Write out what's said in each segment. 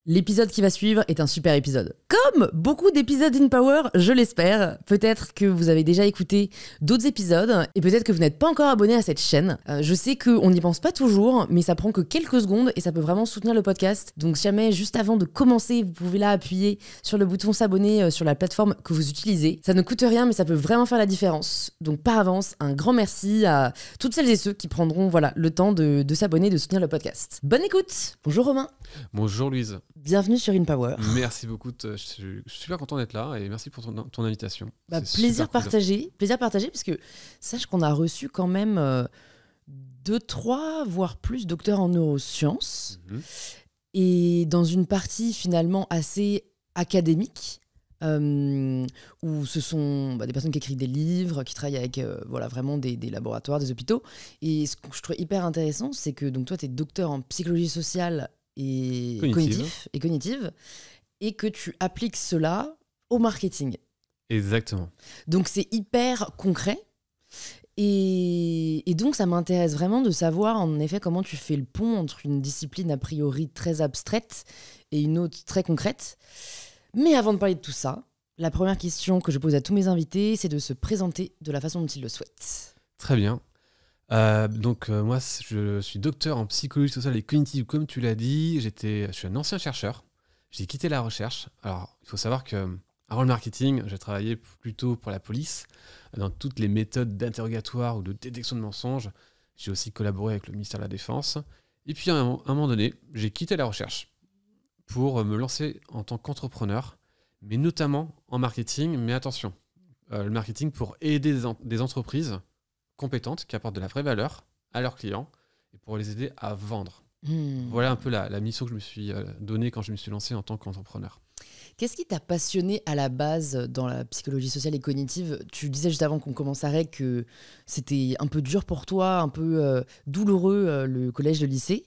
L'épisode qui va suivre est un super épisode. Comme beaucoup d'épisodes InPower, je l'espère. Peut-être que vous avez déjà écouté d'autres épisodes et peut-être que vous n'êtes pas encore abonné à cette chaîne. Je sais qu'on n'y pense pas toujours, mais ça prend que quelques secondes et ça peut vraiment soutenir le podcast. Donc si jamais, juste avant de commencer, vous pouvez là appuyer sur le bouton s'abonner sur la plateforme que vous utilisez. Ça ne coûte rien, mais ça peut vraiment faire la différence. Donc par avance, un grand merci à toutes celles et ceux qui prendront le temps de s'abonner, de soutenir le podcast. Bonne écoute. Bonjour Romain. Bonjour Louise. Bienvenue sur InPower. Merci beaucoup, je suis super content d'être là et merci pour ton invitation. Plaisir partagé, parce que sache qu'on a reçu quand même 2, 3, voire plus docteurs en neurosciences et dans une partie finalement assez académique où ce sont des personnes qui écrivent des livres, qui travaillent avec vraiment des laboratoires, des hôpitaux. Et ce que je trouve hyper intéressant, c'est que donc, toi, tu es docteur en psychologie sociale et cognitive, et que tu appliques cela au marketing. Exactement. Donc c'est hyper concret, et donc ça m'intéresse vraiment de savoir en effet comment tu fais le pont entre une discipline a priori très abstraite et une autre très concrète. Mais avant de parler de tout ça, la première question que je pose à tous mes invités, c'est de se présenter de la façon dont ils le souhaitent. Très bien. Moi, je suis docteur en psychologie sociale et cognitive, comme tu l'as dit. Je suis un ancien chercheur. J'ai quitté la recherche. Alors, il faut savoir que avant le marketing, j'ai travaillé plutôt pour la police, dans toutes les méthodes d'interrogatoire ou de détection de mensonges. J'ai aussi collaboré avec le ministère de la Défense. Et puis, à un moment donné, j'ai quitté la recherche pour me lancer en tant qu'entrepreneur, mais notamment en marketing. Mais attention, le marketing pour aider des entreprises compétentes qui apportent de la vraie valeur à leurs clients et pour les aider à vendre. Voilà un peu la mission que je me suis donnée quand je me suis lancé en tant qu'entrepreneur. Qu'est-ce qui t'a passionné à la base dans la psychologie sociale et cognitive ? Tu disais juste avant qu'on commençait que c'était un peu dur pour toi, un peu douloureux le collège, le lycée.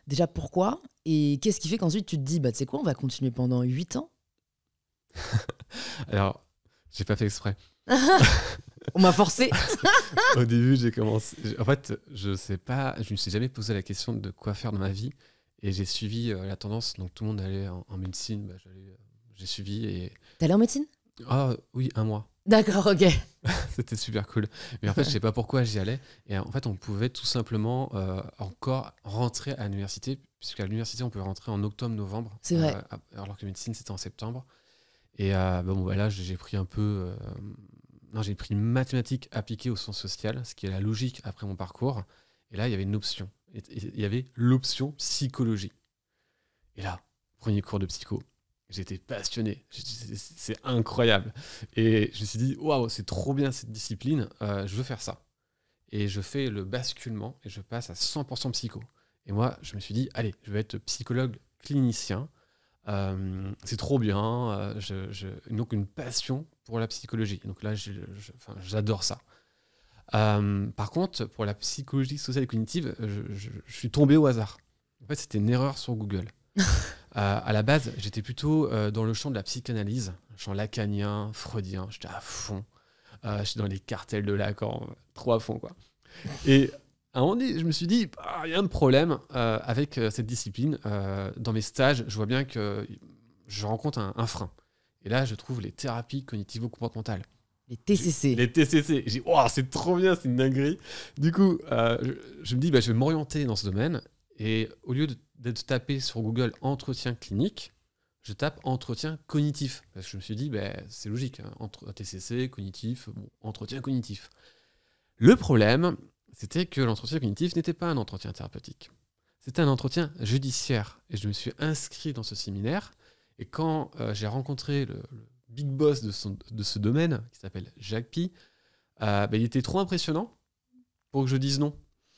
Déjà, pourquoi ? Et qu'est-ce qui fait qu'ensuite tu te dis, tu sais quoi, on va continuer pendant 8 ans ? Alors, j'ai pas fait exprès. On m'a forcé. Au début, j'ai commencé. En fait, je sais pas, je me suis jamais posé la question de quoi faire dans ma vie. Et j'ai suivi la tendance. Donc, tout le monde allait en médecine. J'ai suivi. Et... T'es allé en médecine ? Ah oui, 1 mois. D'accord, ok. C'était super cool. Mais en fait, je sais pas pourquoi j'y allais. Et en fait, on pouvait tout simplement encore rentrer à l'université. Puisqu'à l'université, on pouvait rentrer en octobre-novembre. C'est vrai. Alors que médecine, c'était en septembre. Et là, j'ai pris un peu... j'ai pris mathématiques appliquées aux sciences sociales, ce qui est la logique après mon parcours. Et là, il y avait une option. Il y avait l'option psychologie. Et là, premier cours de psycho, j'étais passionné. C'est incroyable. Et je me suis dit, waouh, c'est trop bien cette discipline, je veux faire ça. Et je fais le basculement et je passe à 100% psycho. Et moi, je me suis dit, allez, je vais être psychologue clinicien. C'est trop bien, donc une passion pour la psychologie. Donc là, j'adore ça. Par contre, pour la psychologie sociale et cognitive, je suis tombé au hasard. En fait, c'était une erreur sur Google. À la base, j'étais plutôt dans le champ de la psychanalyse, le champ lacanien, freudien. J'étais à fond. J'étais dans les cartels de Lacan, trop à fond, quoi. Et à un moment donné, je me suis dit, il y a un problème avec cette discipline. Dans mes stages, je vois bien que je rencontre un frein. Et là, je trouve les thérapies cognitivo-comportementales. Les TCC. Les TCC. J'ai dit, c'est trop bien, c'est une dinguerie. Du coup, je me dis, je vais m'orienter dans ce domaine. Et au lieu de taper sur Google entretien clinique, je tape entretien cognitif. Parce que je me suis dit, c'est logique. TCC, cognitif, entretien cognitif. Le problème, c'était que l'entretien cognitif n'était pas un entretien thérapeutique. C'était un entretien judiciaire. Et je me suis inscrit dans ce séminaire. Et quand j'ai rencontré le big boss de ce domaine, qui s'appelle Jacques Pi, il était trop impressionnant pour que je dise non.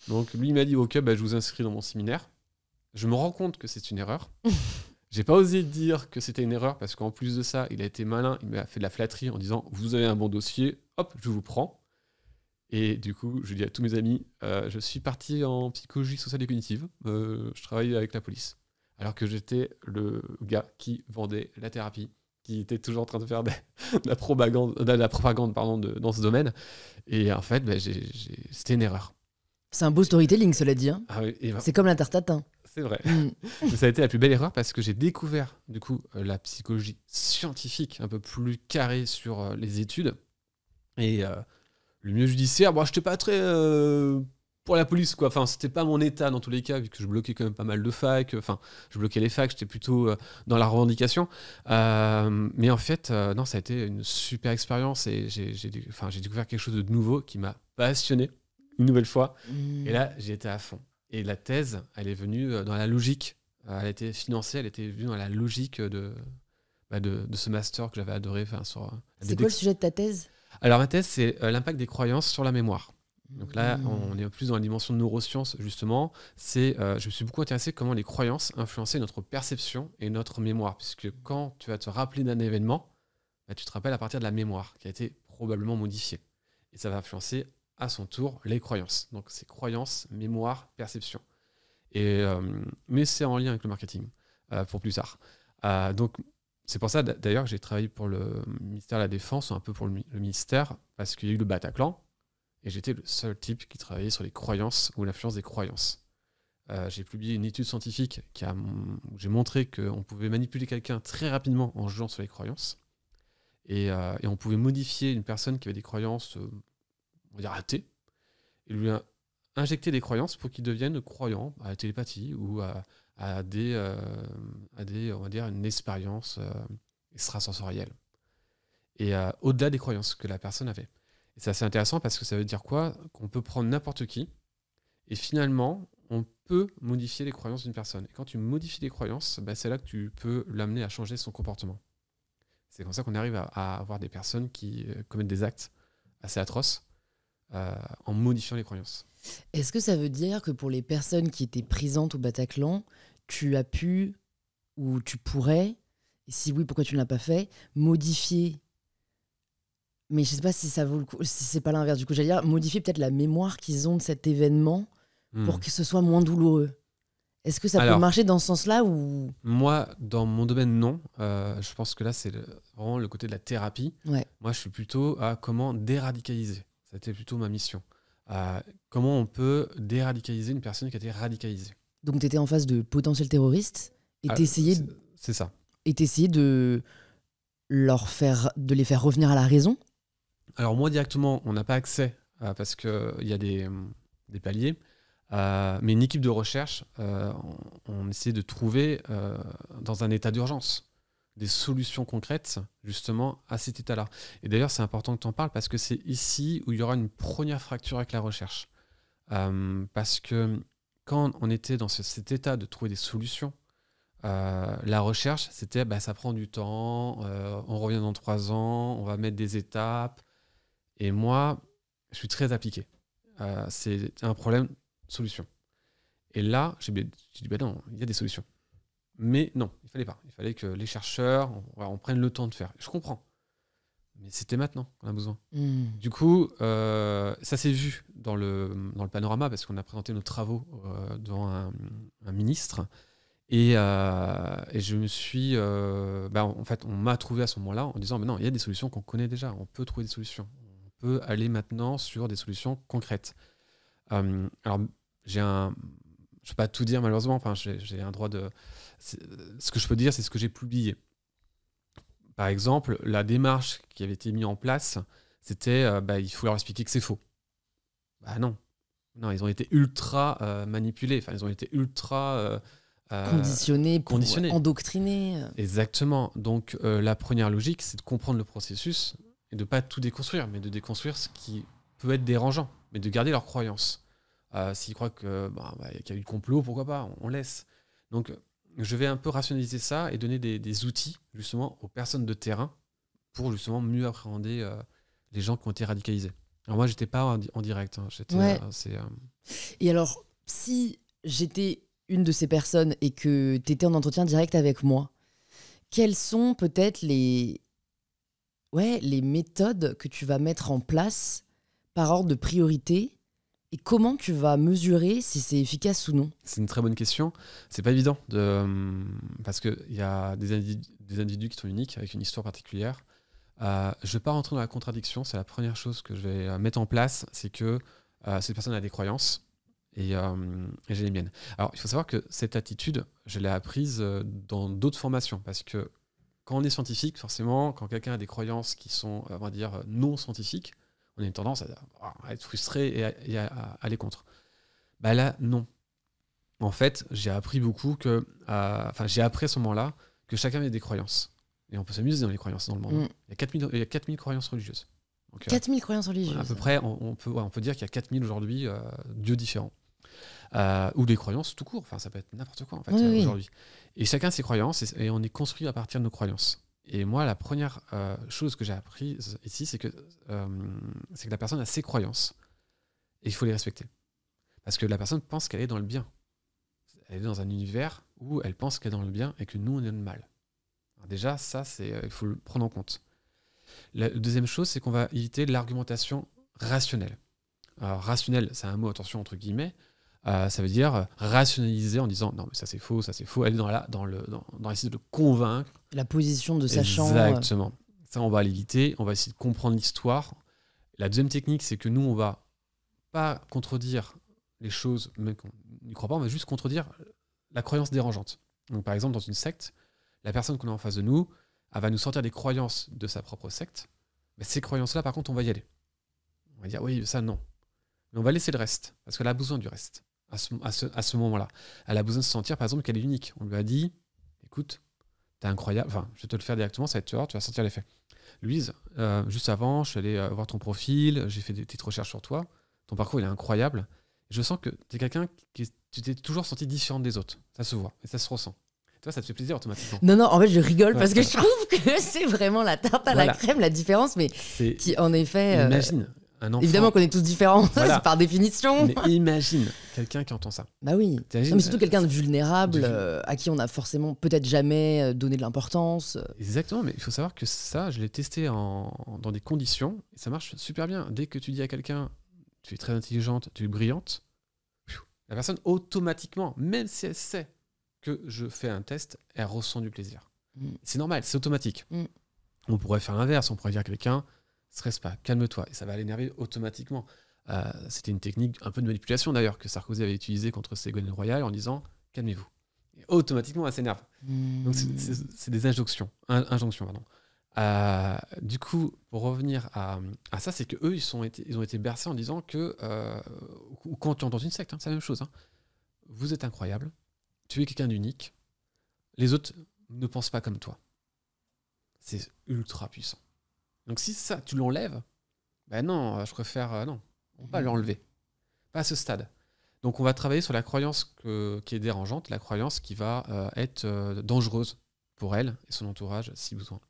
Donc lui, il m'a dit, ok, je vous inscris dans mon séminaire. Je me rends compte que c'est une erreur. J'ai pas osé dire que c'était une erreur, parce qu'en plus de ça, il a été malin, il m'a fait de la flatterie en disant, vous avez un bon dossier, hop, je vous prends. Et du coup, je dis à tous mes amis, je suis parti en psychologie sociale et cognitive, je travaille avec la police. Alors que j'étais le gars qui vendait la thérapie, qui était toujours en train de faire de la propagande dans ce domaine. Et en fait, c'était une erreur. C'est un beau storytelling, cela dit. Hein. Ah oui, c'est comme l'intertatin. C'est vrai. Mais ça a été la plus belle erreur parce que j'ai découvert du coup la psychologie scientifique un peu plus carrée sur les études. Et le milieu judiciaire, bon, je n'étais pas très pour la police, quoi. Enfin, c'était pas mon état dans tous les cas, vu que je bloquais quand même pas mal de facs. Enfin, je bloquais les facs, j'étais plutôt dans la revendication. Mais en fait, non, ça a été une super expérience et j'ai découvert quelque chose de nouveau qui m'a passionné une nouvelle fois. Et là, j'y étais à fond. Et la thèse, elle est venue dans la logique. Elle a été financée, elle était venue dans la logique de ce master que j'avais adoré. C'est quoi le sujet de ta thèse ? Alors, ma thèse, c'est l'impact des croyances sur la mémoire. Donc là, on est plus dans la dimension de neurosciences, justement. Je me suis beaucoup intéressé à comment les croyances influençaient notre perception et notre mémoire. Puisque quand tu vas te rappeler d'un événement, tu te rappelles à partir de la mémoire qui a été probablement modifiée. Et ça va influencer à son tour les croyances. Donc c'est croyances, mémoire, perception. Mais c'est en lien avec le marketing, pour plus tard. Donc c'est pour ça d'ailleurs que j'ai travaillé pour le ministère de la Défense, un peu pour le ministère, parce qu'il y a eu le Bataclan, et j'étais le seul type qui travaillait sur les croyances ou l'influence des croyances. J'ai publié une étude scientifique où j'ai montré qu'on pouvait manipuler quelqu'un très rapidement en jouant sur les croyances, et on pouvait modifier une personne qui avait des croyances, on va dire athées, et lui injecter des croyances pour qu'il devienne croyant à la télépathie ou à des, on va dire, une expérience extrasensorielle. Et au-delà des croyances que la personne avait. Et c'est assez intéressant parce que ça veut dire quoi ? Qu'on peut prendre n'importe qui et finalement, on peut modifier les croyances d'une personne. Et quand tu modifies les croyances, c'est là que tu peux l'amener à changer son comportement. C'est comme ça qu'on arrive à avoir des personnes qui commettent des actes assez atroces en modifiant les croyances. Est-ce que ça veut dire que pour les personnes qui étaient présentes au Bataclan, tu as pu ou tu pourrais, et si oui, pourquoi tu ne l'as pas fait, modifier, mais je ne sais pas si ça vaut le coup, si c'est pas l'inverse, du coup j'allais dire, modifier peut-être la mémoire qu'ils ont de cet événement pour que ce soit moins douloureux. Est-ce que ça peut marcher dans ce sens-là ou... Moi, dans mon domaine, non. Je pense que là, c'est vraiment le côté de la thérapie. Ouais. Moi, je suis plutôt à comment déradicaliser. C'était plutôt ma mission. Comment on peut déradicaliser une personne qui a été radicalisée. Donc, tu étais en face de potentiels terroristes et t'essayais... C'est ça. Et t'essayais de les faire revenir à la raison. Alors, moi, directement, on n'a pas accès parce qu'il y a des paliers. Mais une équipe de recherche, on essaie de trouver dans un état d'urgence des solutions concrètes justement à cet état-là. Et d'ailleurs, c'est important que tu en parles parce que c'est ici où il y aura une première fracture avec la recherche. Parce que quand on était dans cet état de trouver des solutions, la recherche, c'était ça prend du temps, on revient dans 3 ans, on va mettre des étapes. Et moi, je suis très appliqué. C'est un problème, solution. Et là, j'ai dit, non, il y a des solutions. Mais non, il fallait pas. Il fallait que les chercheurs, on prenne le temps de faire. Je comprends. Mais c'était maintenant qu'on a besoin. Du coup, ça s'est vu dans le panorama parce qu'on a présenté nos travaux devant un ministre. Et je me suis... en fait, on m'a trouvé à ce moment-là en disant, mais non, il y a des solutions qu'on connaît déjà. On peut trouver des solutions. On peut aller maintenant sur des solutions concrètes. Alors, je ne peux pas tout dire malheureusement, enfin, j'ai un droit de... Ce que je peux dire, c'est ce que j'ai publié. Par exemple, la démarche qui avait été mise en place, c'était il faut leur expliquer que c'est faux. Non, ils ont été ultra manipulés, enfin, ils ont été ultra... conditionnés, endoctrinés. Exactement. Donc, la première logique, c'est de comprendre le processus et de ne pas tout déconstruire, mais de déconstruire ce qui peut être dérangeant, mais de garder leurs croyances. S'ils croient qu'il y a eu le complot, pourquoi pas, on laisse. Donc, je vais un peu rationaliser ça et donner des outils, justement, aux personnes de terrain pour, justement, mieux appréhender les gens qui ont été radicalisés. Alors, moi, je n'étais pas en direct. Hein. Et alors, si j'étais une de ces personnes et que tu étais en entretien direct avec moi, quelles sont peut-être les méthodes que tu vas mettre en place par ordre de priorité et comment tu vas mesurer si c'est efficace ou non ? C'est une très bonne question. C'est pas évident parce qu'il y a des individus qui sont uniques avec une histoire particulière. Je ne vais pas rentrer dans la contradiction. C'est la première chose que je vais mettre en place, c'est que cette personne a des croyances et j'ai les miennes. Alors, il faut savoir que cette attitude, je l'ai apprise dans d'autres formations, parce que quand on est scientifique, forcément, quand quelqu'un a des croyances qui sont, on va dire, non scientifiques, on a une tendance à être frustré et à aller contre. Bah là, non. En fait, j'ai appris beaucoup j'ai appris à ce moment-là que chacun avait des croyances. Et on peut s'amuser dans les croyances dans le monde. Il y a 4000 croyances religieuses. Donc, 4000 croyances religieuses. À peu près, on peut dire qu'il y a 4000 aujourd'hui dieux différents. Ou des croyances tout court. Enfin, ça peut être n'importe quoi en fait, aujourd'hui. Et chacun a ses croyances et on est construit à partir de nos croyances. Et moi, la première chose que j'ai apprise ici, c'est que la personne a ses croyances et il faut les respecter. Parce que la personne pense qu'elle est dans le bien. Elle est dans un univers où elle pense qu'elle est dans le bien et que nous, on est dans le mal. Alors déjà, ça, il faut le prendre en compte. La deuxième chose, c'est qu'on va éviter l'argumentation rationnelle. Alors, rationnel, c'est un mot, attention, entre guillemets. Ça veut dire rationaliser en disant non, mais ça c'est faux. Elle est dans l'essayer de convaincre. La position de sachant. Exactement. Ça, on va l'éviter. On va essayer de comprendre l'histoire. La deuxième technique, c'est que nous, on va pas contredire les choses, même qu'on n'y croit pas, on va juste contredire la croyance dérangeante. Donc, par exemple, dans une secte, la personne qu'on a en face de nous, elle va nous sortir des croyances de sa propre secte. Mais ces croyances-là, par contre, on va y aller. On va dire oui, ça non. Mais on va laisser le reste, parce qu'elle a besoin du reste à ce moment-là. Elle a besoin de se sentir, par exemple, qu'elle est unique. On lui a dit, écoute, t'es incroyable, enfin, je vais te le faire directement, ça va être tu vas sentir l'effet. Louise, juste avant, je suis allé voir ton profil, j'ai fait des petites recherches sur toi, ton parcours il est incroyable. Je sens que t'es quelqu'un tu t'es toujours senti différente des autres. Ça se voit et ça se ressent. Toi, ça te fait plaisir automatiquement. Non, en fait, je rigole parce que je trouve que c'est vraiment la tarte à la crème, la différence, mais qui, en effet... Imagine un enfant... Évidemment qu'on est tous différents, c'est par définition. Mais imagine quelqu'un qui entend ça. Bah oui. Mais surtout quelqu'un de vulnérable, à qui on a forcément peut-être jamais donné de l'importance. Exactement, mais il faut savoir que ça, je l'ai testé dans des conditions, et ça marche super bien. Dès que tu dis à quelqu'un, tu es très intelligente, tu es brillante, la personne automatiquement, même si elle sait que je fais un test, elle ressent du plaisir. C'est normal, c'est automatique. On pourrait faire l'inverse, on pourrait dire à quelqu'un, stresse pas, calme-toi, et ça va l'énerver automatiquement. C'était une technique un peu de manipulation d'ailleurs que Sarkozy avait utilisée contre Ségolène Royal en disant calmez-vous. Et automatiquement, elle s'énerve. Donc c'est des injonctions. Du coup, pour revenir à ça, c'est qu'eux, ils ont été bercés en disant que, ou quand tu entends une secte, c'est la même chose. Vous êtes incroyable, tu es quelqu'un d'unique, les autres ne pensent pas comme toi. C'est ultra puissant. Donc si ça, tu l'enlèves, ben non, je préfère... non, on va pas l'enlever. Pas à ce stade. Donc on va travailler sur la croyance qui est dérangeante, la croyance qui va être dangereuse pour elle et son entourage si besoin.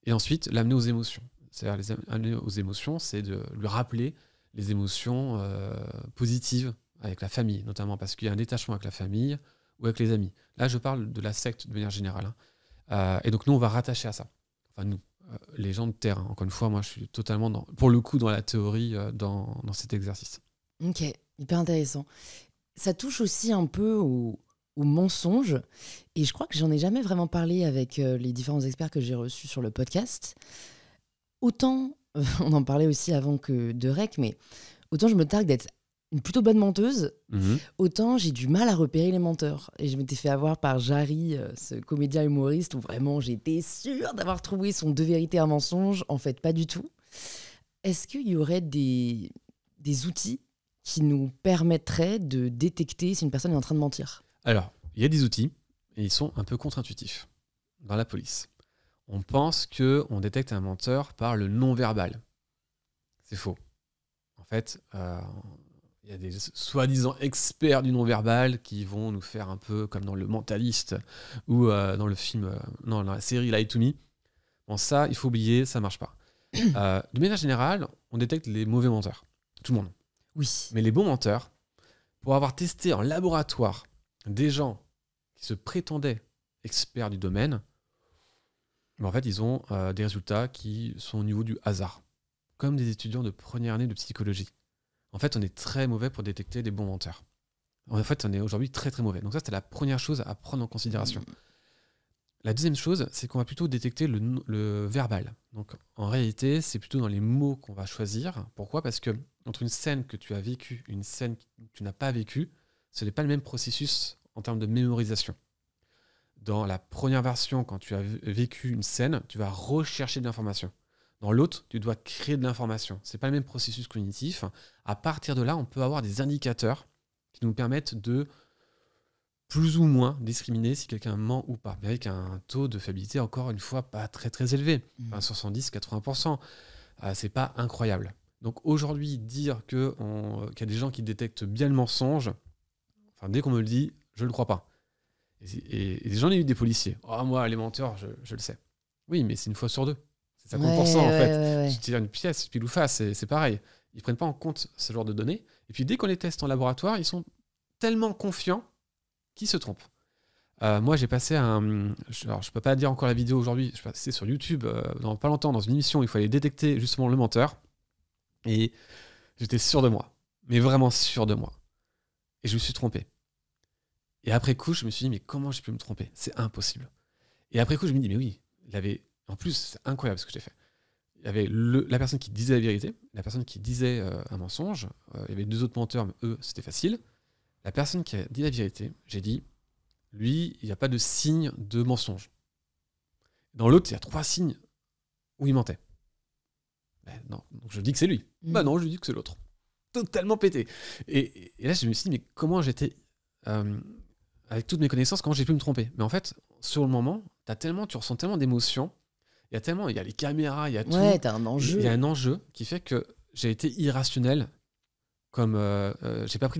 Et ensuite, l'amener aux émotions. C'est-à-dire l'amener aux émotions, c'est de lui rappeler les émotions positives avec la famille, notamment parce qu'il y a un détachement avec la famille ou avec les amis. Là, je parle de la secte de manière générale. Et donc nous, on va rattacher à ça. Enfin nous, les gens de terre. Encore une fois, moi, je suis totalement, pour le coup, dans la théorie, dans cet exercice. Ok, hyper intéressant. Ça touche aussi un peu au mensonge. Et je crois que j'en ai jamais vraiment parlé avec les différents experts que j'ai reçus sur le podcast. Autant, on en parlait aussi avant que de Rec, mais autant je me targue d'être une plutôt bonne menteuse, autant j'ai du mal à repérer les menteurs. Et je m'étais fait avoir par Jarry, ce comédien humoriste, où vraiment j'étais sûre d'avoir trouvé son deux vérités un mensonge. En fait, pas du tout. Est-ce qu'il y aurait des outils qui nous permettraient de détecter si une personne est en train de mentir ? Alors, il y a des outils, et ils sont un peu contre-intuitifs dans la police. On pense qu'on détecte un menteur par le non-verbal. C'est faux. En fait, il y a des soi-disant experts du non-verbal qui vont nous faire un peu comme dans Le Mentaliste ou dans le film, dans la série Lie to Me. Bon, ça, il faut oublier, ça marche pas. De manière générale, on détecte les mauvais menteurs. Tout le monde. Oui. Mais les bons menteurs, pour avoir testé en laboratoire des gens qui se prétendaient experts du domaine, en fait, ils ont des résultats qui sont au niveau du hasard, comme des étudiants de première année de psychologie. En fait, on est très mauvais pour détecter les bons menteurs. En fait, on est aujourd'hui très très mauvais. Donc ça, c'était la première chose à prendre en considération. La deuxième chose, c'est qu'on va plutôt détecter le verbal. Donc, en réalité, c'est plutôt dans les mots qu'on va choisir. Pourquoi ? Parce que entre une scène que tu as vécue et une scène que tu n'as pas vécue, ce n'est pas le même processus en termes de mémorisation. Dans la première version, quand tu as vécu une scène, tu vas rechercher de l'information. Dans l'autre, tu dois créer de l'information. Ce n'est pas le même processus cognitif. À partir de là, on peut avoir des indicateurs qui nous permettent de plus ou moins discriminer si quelqu'un ment ou pas, mais avec un taux de fiabilité, encore une fois, pas très très élevé, enfin, 70-80%. C'est pas incroyable. Donc aujourd'hui, dire qu'il y a des gens qui détectent bien le mensonge, enfin, dès qu'on me le dit, je le crois pas. Et j'en ai eu des policiers. Oh, moi, les menteurs, je le sais. Oui, mais c'est une fois sur deux. C'est 50% en fait. Je tire une pièce, pile ou face, c'est pareil. Ils prennent pas en compte ce genre de données. Et puis dès qu'on les teste en laboratoire, ils sont tellement confiants qu'ils se trompent. Moi, j'ai passé alors, je peux pas dire encore la vidéo aujourd'hui. Je suis passé sur YouTube dans pas longtemps dans une émission où il fallait détecter justement le menteur. Et j'étais sûr de moi. Mais vraiment sûr de moi. Et je me suis trompé. Et après coup, je me suis dit, mais comment j'ai pu me tromper ? C'est impossible. Et après coup, je me dis, mais oui, il avait... En plus, c'est incroyable ce que j'ai fait. Il y avait la personne qui disait la vérité, la personne qui disait un mensonge. Il y avait deux autres menteurs, mais eux, c'était facile. La personne qui a dit la vérité, j'ai dit, lui, il n'y a pas de signe de mensonge. Dans l'autre, il y a 3 signes où il mentait. Ben non, donc je dis que c'est lui. Bah non, je dis que c'est l'autre. Totalement pété. Et là, je me suis dit, mais comment j'étais... avec toutes mes connaissances, comment j'ai pu me tromper ? Mais en fait, sur le moment, tu ressens tellement d'émotions, il y a les caméras, il y a tout. Ouais, t'as un enjeu. Il y a un enjeu qui fait que j'ai été irrationnel, comme j'ai pas pris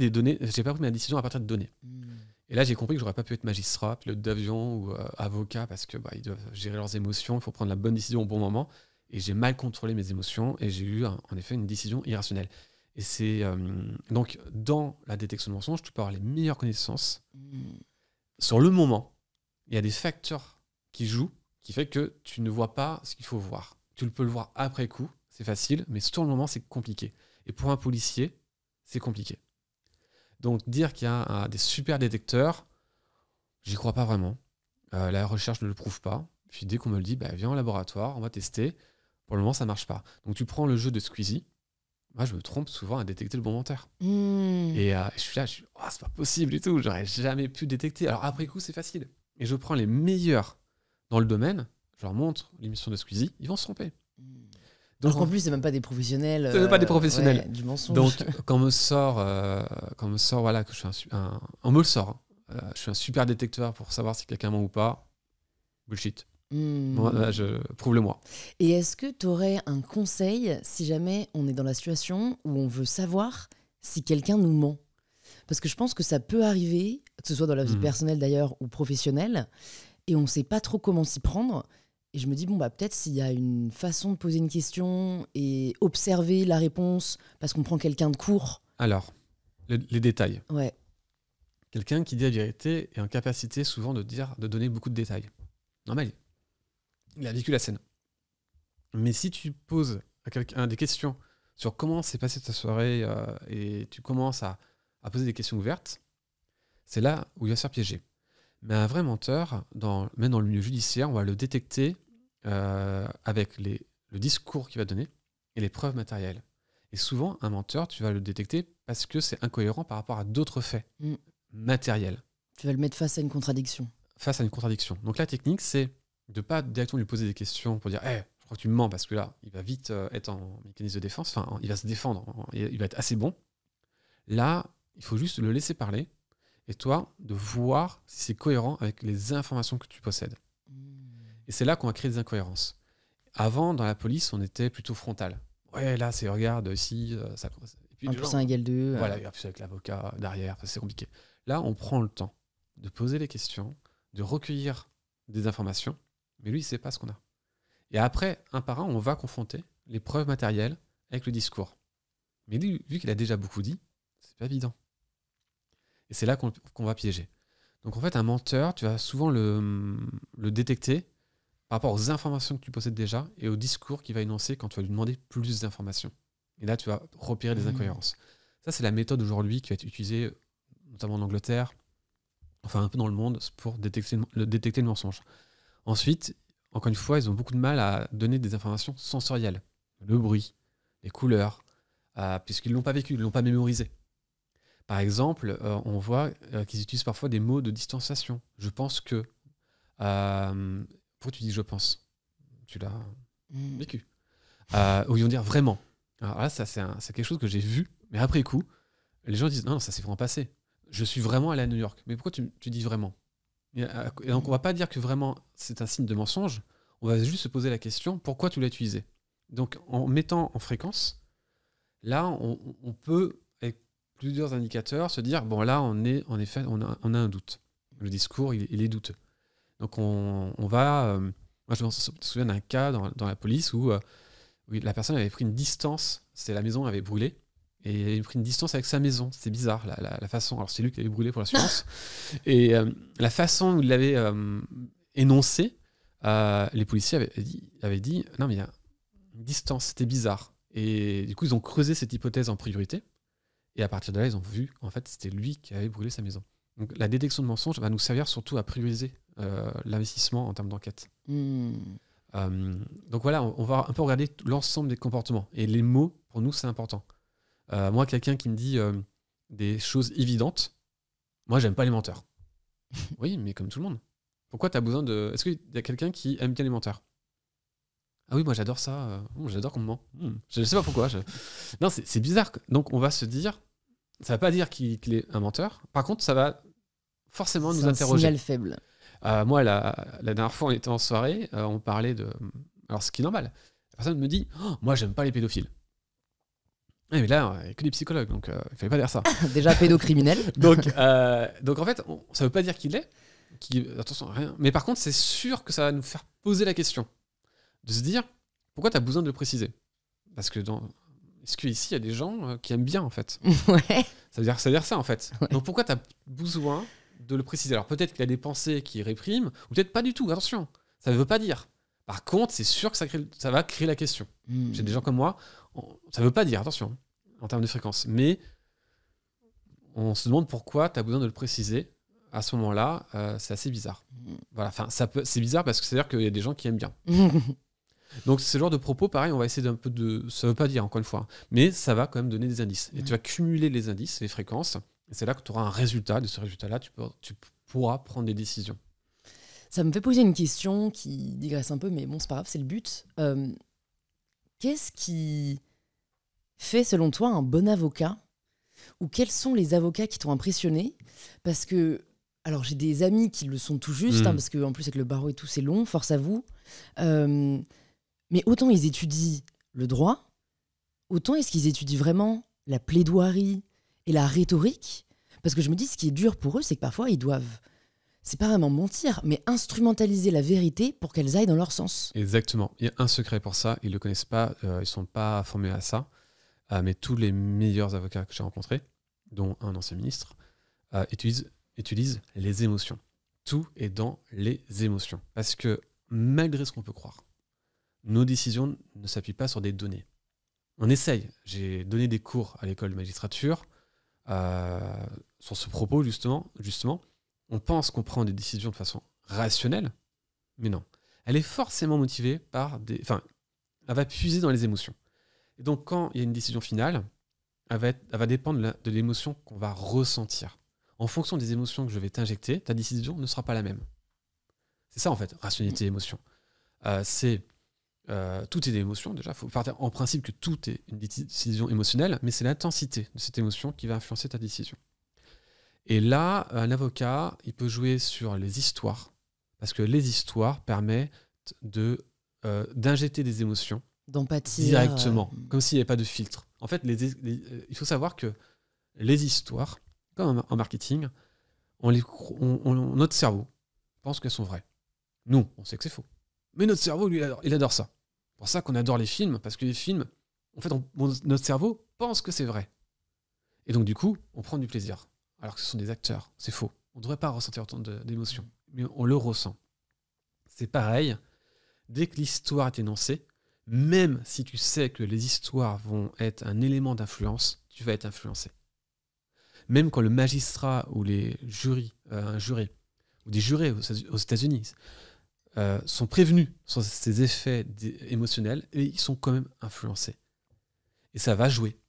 ma décision à partir de données. Et là, j'ai compris que j'aurais pas pu être magistrat, pilote d'avion ou avocat, parce que ils doivent gérer leurs émotions, il faut prendre la bonne décision au bon moment. Et j'ai mal contrôlé mes émotions et j'ai eu en effet une décision irrationnelle. Et c'est donc dans la détection de mensonges, tu peux avoir les meilleures connaissances. Sur le moment, il y a des facteurs qui jouent, qui fait que tu ne vois pas ce qu'il faut voir. Tu peux le voir après coup, c'est facile, mais sur le moment, c'est compliqué. Et pour un policier, c'est compliqué. Donc dire qu'il y a des super détecteurs, j'y crois pas vraiment. La recherche ne le prouve pas. Puis dès qu'on me le dit, viens au laboratoire, on va tester. Pour le moment, ça marche pas. Donc tu prends le jeu de Squeezie. Moi, je me trompe souvent à détecter le bon menteur. Et je suis là, c'est pas possible du tout, j'aurais jamais pu détecter. Alors après coup, c'est facile. Et je prends les meilleurs dans le domaine, je leur montre l'émission de Squeezie, ils vont se tromper. Donc en plus, c'est même pas des professionnels. C'est même pas des professionnels. Ouais, du mensonge. Donc quand on me sort, voilà, que je suis on me le sort. Je suis un super détecteur pour savoir si quelqu'un ment ou pas. Bullshit. Moi, prouve-le-moi. Et est-ce que tu aurais un conseil si jamais on est dans la situation où on veut savoir si quelqu'un nous ment ? Parce que je pense que ça peut arriver, que ce soit dans la vie personnelle d'ailleurs ou professionnelle, et on ne sait pas trop comment s'y prendre. Et je me dis, peut-être s'il y a une façon de poser une question et observer la réponse parce qu'on prend quelqu'un de court. Alors, les détails. Ouais. Quelqu'un qui dit la vérité est en capacité souvent de donner beaucoup de détails. Normal. Il a vécu la scène. Mais si tu poses à quelqu'un des questions sur comment s'est passée ta soirée et tu commences à poser des questions ouvertes, c'est là où il va se faire piéger. Mais un vrai menteur, même dans le milieu judiciaire, on va le détecter avec le discours qu'il va donner et les preuves matérielles. Et souvent, un menteur, tu vas le détecter parce que c'est incohérent par rapport à d'autres faits matériels. Tu vas le mettre face à une contradiction. Face à une contradiction. Donc la technique, c'est de ne pas directement lui poser des questions pour dire je crois que tu me mens, parce que là, il va vite être en mécanisme de défense, enfin, il va se défendre, il va être assez bon. Là, il faut juste le laisser parler et toi, de voir si c'est cohérent avec les informations que tu possèdes. Et c'est là qu'on va créer des incohérences. Avant, dans la police, on était plutôt frontal. Ouais, là, c'est regarde, ici, ça. Et puis, 1 plus 1 égale 2. Voilà, et puis avec l'avocat derrière, c'est compliqué. Là, on prend le temps de poser les questions, de recueillir des informations, mais lui, il ne sait pas ce qu'on a. Et après, un par un, on va confronter les preuves matérielles avec le discours. Mais lui, vu qu'il a déjà beaucoup dit, c'est pas évident. Et c'est là qu'on va piéger. Donc en fait, un menteur, tu vas souvent le détecter par rapport aux informations que tu possèdes déjà et au discours qu'il va énoncer quand tu vas lui demander plus d'informations. Et là, tu vas repérer des incohérences. Ça, c'est la méthode aujourd'hui qui va être utilisée notamment en Angleterre, enfin un peu dans le monde, pour détecter le mensonge. Ensuite, encore une fois, ils ont beaucoup de mal à donner des informations sensorielles. Le bruit, les couleurs, puisqu'ils ne l'ont pas vécu, ils ne l'ont pas mémorisé. Par exemple, on voit qu'ils utilisent parfois des mots de distanciation. Je pense que... pourquoi tu dis je pense? Tu l'as vécu. Ou ils vont dire vraiment. Alors là, ça, c'est quelque chose que j'ai vu, mais après coup, les gens disent non, ça s'est vraiment passé. Je suis vraiment allé à New York. Mais pourquoi tu dis vraiment? Et donc, on va pas dire que vraiment c'est un signe de mensonge. On va juste se poser la question pourquoi tu l'as utilisé. Donc, en mettant en fréquence, là, on peut, avec plusieurs indicateurs, se dire bon, là, on a un doute. Le discours, il est douteux. Donc, on va. Moi, je me souviens d'un cas dans la police où la personne avait pris une distance. C'était la maison avait brûlé. Et il avait pris une distance avec sa maison. C'était bizarre, la façon. Alors, c'est lui qui avait brûlé pour l'assurance. Et la façon où il l'avait énoncé, les policiers avaient dit non, mais il y a une distance, c'était bizarre. Et du coup, ils ont creusé cette hypothèse en priorité. Et à partir de là, ils ont vu qu'en fait, c'était lui qui avait brûlé sa maison. Donc, la détection de mensonges va nous servir surtout à prioriser l'investissement en termes d'enquête. Donc voilà, on va un peu regarder l'ensemble des comportements. Et les mots, pour nous, c'est important. Moi, quelqu'un qui me dit des choses évidentes, moi, j'aime pas les menteurs. Oui, mais comme tout le monde. Pourquoi tu as besoin de... Est-ce qu'il y a quelqu'un qui aime bien les menteurs? Ah oui, moi, j'adore ça. J'adore qu'on me ment. Je ne sais pas pourquoi. Non, c'est bizarre. Donc, on va se dire... Ça ne va pas dire qu'il est un menteur. Par contre, ça va forcément nous interroger. C'est un signal faible. Moi, la dernière fois, on était en soirée, on parlait de... Alors, ce qui est normal. La personne me dit « Moi, j'aime pas les pédophiles. » Mais là, il n'y a que des psychologues, donc il ne fallait pas dire ça. Déjà pédocriminel. donc, en fait, ça ne veut pas dire qu'il est. Attention, rien. Mais par contre, c'est sûr que ça va nous faire poser la question. De se dire, pourquoi tu as besoin de le préciser? Parce que est-ce qu'ici, il y a des gens qui aiment bien, en fait? Ouais. Ça veut dire ça, en fait. Ouais. Donc pourquoi tu as besoin de le préciser? Alors peut-être qu'il a des pensées qui répriment, ou peut-être pas du tout, attention. Ça ne veut pas dire. Par contre, c'est sûr que ça va créer la question. J'ai des gens comme moi, ça ne veut pas dire, attention, en termes de fréquence. Mais on se demande pourquoi tu as besoin de le préciser. À ce moment-là, c'est assez bizarre. Voilà, c'est bizarre parce que c'est-à-dire qu'il y a des gens qui aiment bien. Donc, ce genre de propos, pareil, on va essayer d'un peu de... Ça ne veut pas dire, encore une fois, mais ça va quand même donner des indices. Et tu vas cumuler les indices, les fréquences, et c'est là que tu auras un résultat. De ce résultat-là, tu pourras prendre des décisions. Ça me fait poser une question qui digresse un peu, mais bon, c'est pas grave, c'est le but. Qu'est-ce qui fait, selon toi, un bon avocat? Ou quels sont les avocats qui t'ont impressionné? Parce que, alors j'ai des amis qui le sont tout juste, parce qu'en plus avec le barreau et tout, c'est long, force à vous. Mais autant ils étudient le droit, autant est-ce qu'ils étudient vraiment la plaidoirie et la rhétorique? Parce que je me dis, ce qui est dur pour eux, c'est que parfois ils doivent... C'est pas vraiment mentir, mais instrumentaliser la vérité pour qu'elles aillent dans leur sens. Exactement. Il y a un secret pour ça. Ils ne le connaissent pas. Ils ne sont pas formés à ça. Mais tous les meilleurs avocats que j'ai rencontrés, dont un ancien ministre, utilisent les émotions. Tout est dans les émotions. Parce que malgré ce qu'on peut croire, nos décisions ne s'appuient pas sur des données. On essaye. J'ai donné des cours à l'école de magistrature sur ce propos, justement. On pense qu'on prend des décisions de façon rationnelle, mais non. Elle est forcément motivée par des... Enfin, elle va puiser dans les émotions. Et donc, quand il y a une décision finale, elle va dépendre de l'émotion qu'on va ressentir. En fonction des émotions que je vais t'injecter, ta décision ne sera pas la même. C'est ça, en fait, rationalité et émotion. Tout est des émotions, déjà. Il faut partir en principe que tout est une décision émotionnelle, mais c'est l'intensité de cette émotion qui va influencer ta décision. Et là, un avocat, il peut jouer sur les histoires, parce que les histoires permettent d'injecter des émotions d'empathie directement, comme s'il n'y avait pas de filtre. En fait, il faut savoir que les histoires, comme en marketing, notre cerveau pense qu'elles sont vraies. Nous, on sait que c'est faux. Mais notre cerveau, lui, il adore ça. C'est pour ça qu'on adore les films, parce que les films, en fait, notre cerveau pense que c'est vrai. Et donc, du coup, on prend du plaisir. Alors que ce sont des acteurs, c'est faux. On ne devrait pas ressentir autant d'émotions, mais on le ressent. C'est pareil, dès que l'histoire est énoncée, même si tu sais que les histoires vont être un élément d'influence, tu vas être influencé. Même quand le magistrat ou un jury, ou des jurés aux États-Unis, sont prévenus sur ces effets émotionnels et ils sont quand même influencés. Et ça va jouer.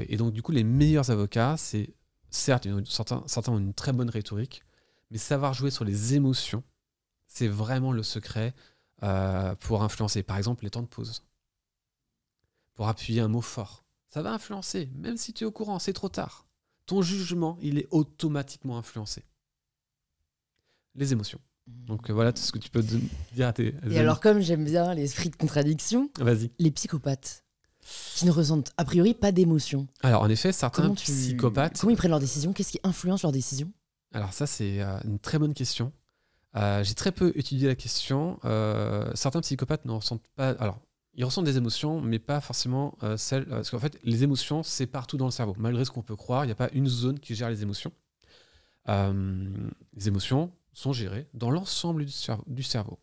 Et donc, du coup, les meilleurs avocats, c'est certes, certains ont une très bonne rhétorique, mais savoir jouer sur les émotions, c'est vraiment le secret pour influencer. Par exemple, les temps de pause. Pour appuyer un mot fort. Ça va influencer, même si tu es au courant, c'est trop tard. Ton jugement, il est automatiquement influencé. Les émotions. Donc voilà tout ce que tu peux dire à tes amis. Et alors, comme j'aime bien l'esprit de contradiction, Vas-y. les psychopathes qui ne ressentent a priori pas d'émotion. Alors en effet, certains psychopathes... Comment ils prennent leurs décisions? Qu'est-ce qui influence leurs décisions? Alors ça, c'est une très bonne question. J'ai très peu étudié la question. Certains psychopathes ne ressentent pas... Alors, ils ressentent des émotions, mais pas forcément celles... parce qu'en fait, les émotions, c'est partout dans le cerveau. Malgré ce qu'on peut croire, il n'y a pas une zone qui gère les émotions. Les émotions sont gérées dans l'ensemble du cerveau.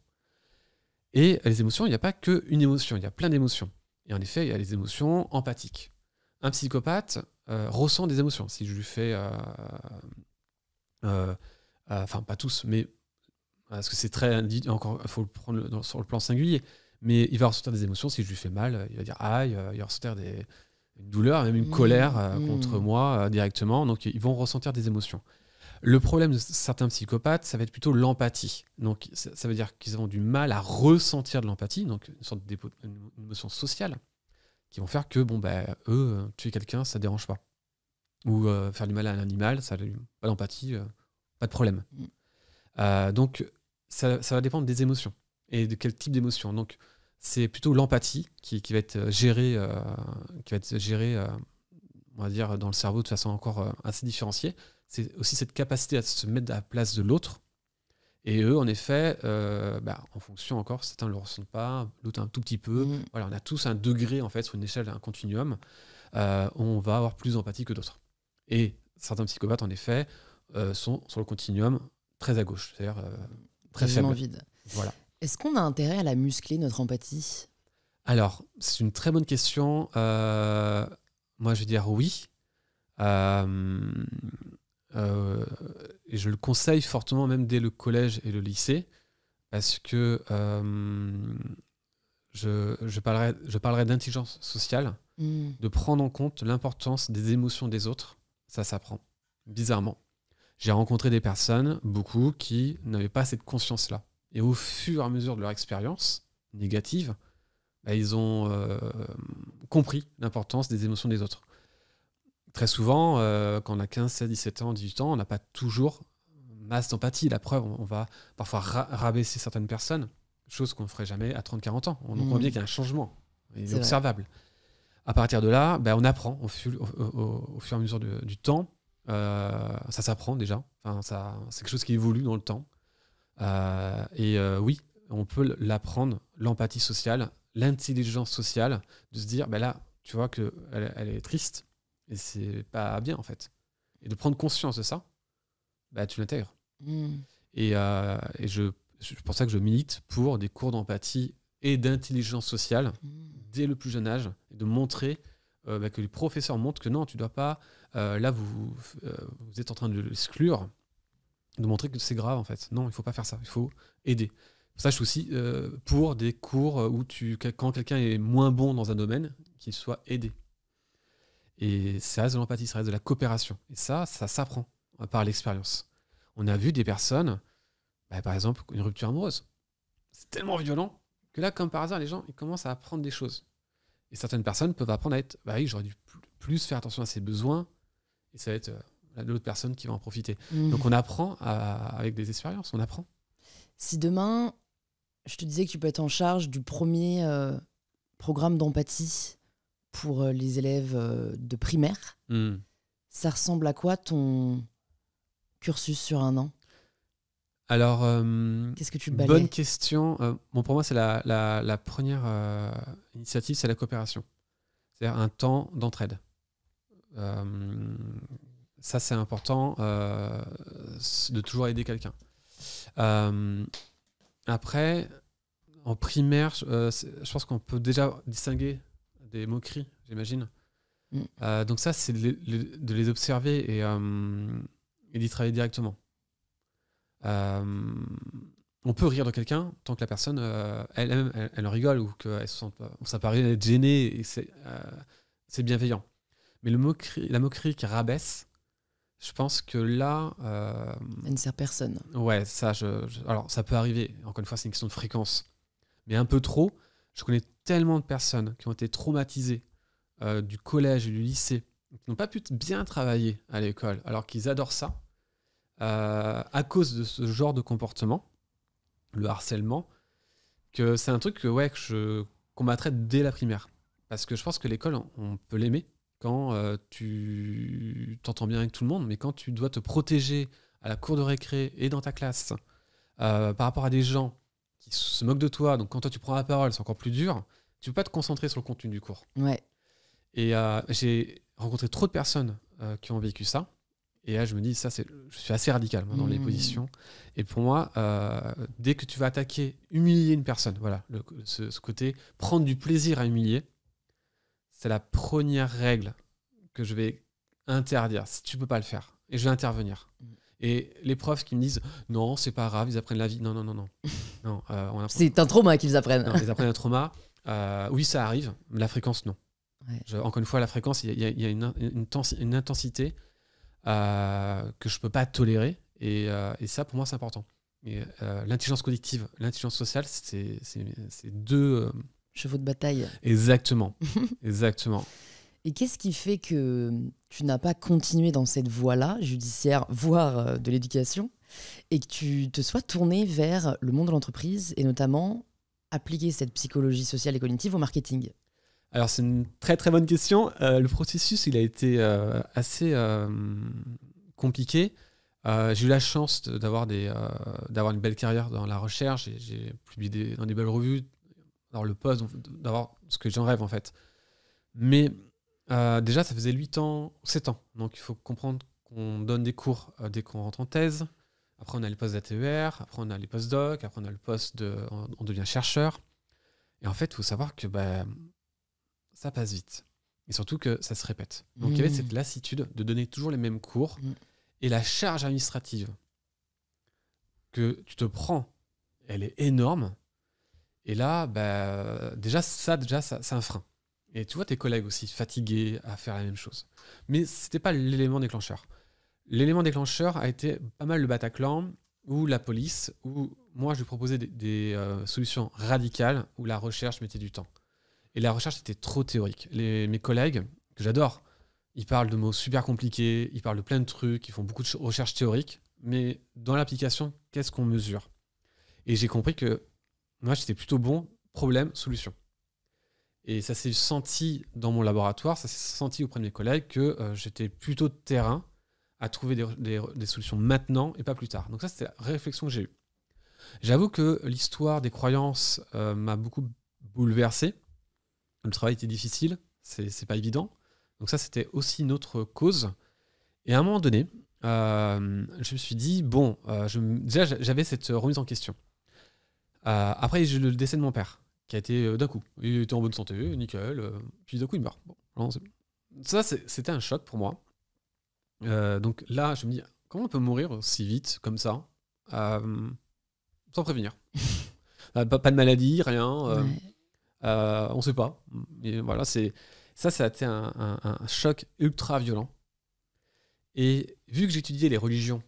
Et les émotions, il n'y a pas qu'une émotion, il y a plein d'émotions. Et en effet, il y a les émotions empathiques. Un psychopathe ressent des émotions. Si je lui fais... enfin, pas tous, mais... Parce que c'est très... Encore, il faut le prendre sur le plan singulier. Mais il va ressentir des émotions. Si je lui fais mal, il va dire aïe, il va ressentir une douleur, même une colère contre moi directement. Donc, ils vont ressentir des émotions. Le problème de certains psychopathes, ça va être plutôt l'empathie. Donc, ça veut dire qu'ils ont du mal à ressentir de l'empathie, donc une sorte d'émotion sociale, qui vont faire que, eux, tuer quelqu'un, ça ne dérange pas. Ou faire du mal à un animal, pas d'empathie, pas de problème. Donc, ça va dépendre des émotions et de quel type d'émotion. Donc, c'est plutôt l'empathie qui va être gérée, on va dire, dans le cerveau de façon encore assez différenciée. C'est aussi cette capacité à se mettre à la place de l'autre. Et eux, en effet, en fonction encore, certains ne le ressentent pas, d'autres un tout petit peu. Voilà, on a tous un degré, en fait, sur une échelle, un continuum. On va avoir plus d'empathie que d'autres. Et certains psychopathes, en effet, sont sur le continuum très à gauche, c'est-à-dire très faible. Vide. Voilà. Est-ce qu'on a intérêt à la muscler, notre empathie? Alors, c'est une très bonne question. Moi, je vais dire oui. Et je le conseille fortement même dès le collège et le lycée parce que je parlerai d'intelligence sociale, de prendre en compte l'importance des émotions des autres. Ça s'apprend, bizarrement. J'ai rencontré des personnes, beaucoup, qui n'avaient pas cette conscience-là. Et au fur et à mesure de leur expérience négative, ils ont compris l'importance des émotions des autres. Très souvent, quand on a 15, 16, 17 ans, 18 ans, on n'a pas toujours masse d'empathie. La preuve, on va parfois rabaisser certaines personnes, chose qu'on ne ferait jamais à 30, 40 ans. On voit bien qu'il y a un changement, il est observable. Vrai. À partir de là, on apprend au fur et à mesure du temps. Ça s'apprend déjà. Enfin, c'est quelque chose qui évolue dans le temps. Oui, on peut l'apprendre, l'empathie sociale, l'intelligence sociale, de se dire, là, tu vois qu'elle est triste. Et c'est pas bien, en fait. Et de prendre conscience de ça, tu l'intègres. Et c'est pour ça que je milite pour des cours d'empathie et d'intelligence sociale dès le plus jeune âge, et de montrer que les professeurs montrent que non, tu dois pas... là, vous êtes en train de l'exclure, de montrer que c'est grave, en fait. Non, il faut pas faire ça, il faut aider. Pour ça, je suis aussi pour des cours où quand quelqu'un est moins bon dans un domaine, qu'il soit aidé. Et ça reste de l'empathie, ça reste de la coopération. Et ça s'apprend par l'expérience. On a vu des personnes, par exemple, une rupture amoureuse. C'est tellement violent que là, comme par hasard, les gens ils commencent à apprendre des choses. Et certaines personnes peuvent apprendre à être, oui, j'aurais dû plus faire attention à ses besoins, et ça va être l'autre personne qui va en profiter. Donc on apprend avec des expériences, on apprend. Si demain, je te disais que tu peux être en charge du premier programme d'empathie pour les élèves de primaire, ça ressemble à quoi ton cursus sur 1 an? Alors, qu'est-ce que tu balais? Bonne question. Pour moi, c'est la première initiative, c'est la coopération. C'est-à-dire un temps d'entraide. Ça, c'est important de toujours aider quelqu'un. Après, en primaire, je pense qu'on peut déjà distinguer des moqueries, j'imagine. Donc ça, c'est de les observer et d'y travailler directement. On on peut rire de quelqu'un tant que la personne, elle en rigole ou que ça paraît être gêné et c'est bienveillant. Mais la moquerie qui rabaisse, je pense que là... Elle ne sert personne. Ouais, ça, alors ça peut arriver. Encore une fois, c'est une question de fréquence. Mais un peu trop, je connais tellement de personnes qui ont été traumatisées du collège et du lycée, qui n'ont pas pu bien travailler à l'école, alors qu'ils adorent ça, à cause de ce genre de comportement, le harcèlement, que c'est un truc que je combattrais dès la primaire. Parce que je pense que l'école, on peut l'aimer quand tu t'entends bien avec tout le monde, mais quand tu dois te protéger à la cour de récré et dans ta classe par rapport à des gens qui se moquent de toi, donc quand toi tu prends la parole, c'est encore plus dur, tu peux pas te concentrer sur le contenu du cours. Ouais. Et j'ai rencontré trop de personnes qui ont vécu ça. Et là, je me dis, je suis assez radical dans les positions. Et pour moi, dès que tu vas attaquer, humilier une personne, voilà, ce côté, prendre du plaisir à humilier, c'est la première règle que je vais interdire. Si tu peux pas le faire, et je vais intervenir. Et les profs qui me disent, non, c'est pas grave, ils apprennent la vie. Non. Non, c'est un trauma qu'ils apprennent. Non, ils apprennent un trauma. Oui, ça arrive, mais la fréquence, non. Ouais. Encore une fois, la fréquence, il y a une intensité que je peux pas tolérer. Et ça, pour moi, c'est important. Et l'intelligence collective, l'intelligence sociale, c'est deux... chevaux de bataille. Exactement. Exactement. Et qu'est-ce qui fait que tu n'as pas continué dans cette voie-là, judiciaire, voire de l'éducation, et que tu te sois tourné vers le monde de l'entreprise, et notamment appliquer cette psychologie sociale et cognitive au marketing? Alors, c'est une très très bonne question. Le processus, il a été assez compliqué. J'ai eu la chance d'avoir une belle carrière dans la recherche. J'ai publié dans des belles revues, d'avoir le poste, d'avoir ce que j'en rêve en fait. Mais déjà, ça faisait 8 ans, 7 ans. Donc, il faut comprendre qu'on donne des cours dès qu'on rentre en thèse. Après, on a les postes d'ATER. Après, on a les postdocs. Après, on a le poste on devient chercheur. Et en fait, il faut savoir que ça passe vite. Et surtout que ça se répète. Donc, il y avait cette lassitude de donner toujours les mêmes cours. Et la charge administrative que tu te prends, elle est énorme. Et là, déjà, c'est un frein. Et tu vois tes collègues aussi fatigués à faire la même chose. Mais ce n'était pas l'élément déclencheur. L'élément déclencheur a été pas mal le Bataclan ou la police, où moi, je lui proposais des solutions radicales où la recherche mettait du temps. Et la recherche était trop théorique. Mes collègues, que j'adore, ils parlent de mots super compliqués, ils parlent de plein de trucs, ils font beaucoup de recherches théoriques, mais dans l'application, qu'est-ce qu'on mesure? Et j'ai compris que moi, j'étais plutôt bon problème, solution. Et ça s'est senti dans mon laboratoire, ça s'est senti auprès de mes collègues que j'étais plutôt de terrain à trouver des solutions maintenant et pas plus tard. Donc ça, c'était la réflexion que j'ai eue. J'avoue que l'histoire des croyances m'a beaucoup bouleversé. Le travail était difficile, c'est pas évident. Donc ça, c'était aussi une autre cause. Et à un moment donné, je me suis dit, déjà, j'avais cette remise en question. Après, j'ai eu le décès de mon père, qui a été d'un coup. Il était en bonne santé, nickel. Puis d'un coup, il meurt. Bon, ça, c'était un choc pour moi. Donc là, je me dis, comment on peut mourir aussi vite, comme ça, sans prévenir? Pas de maladie, rien. On ne sait pas. Et voilà, ça a été un choc ultra violent. Et vu que j'étudiais les religions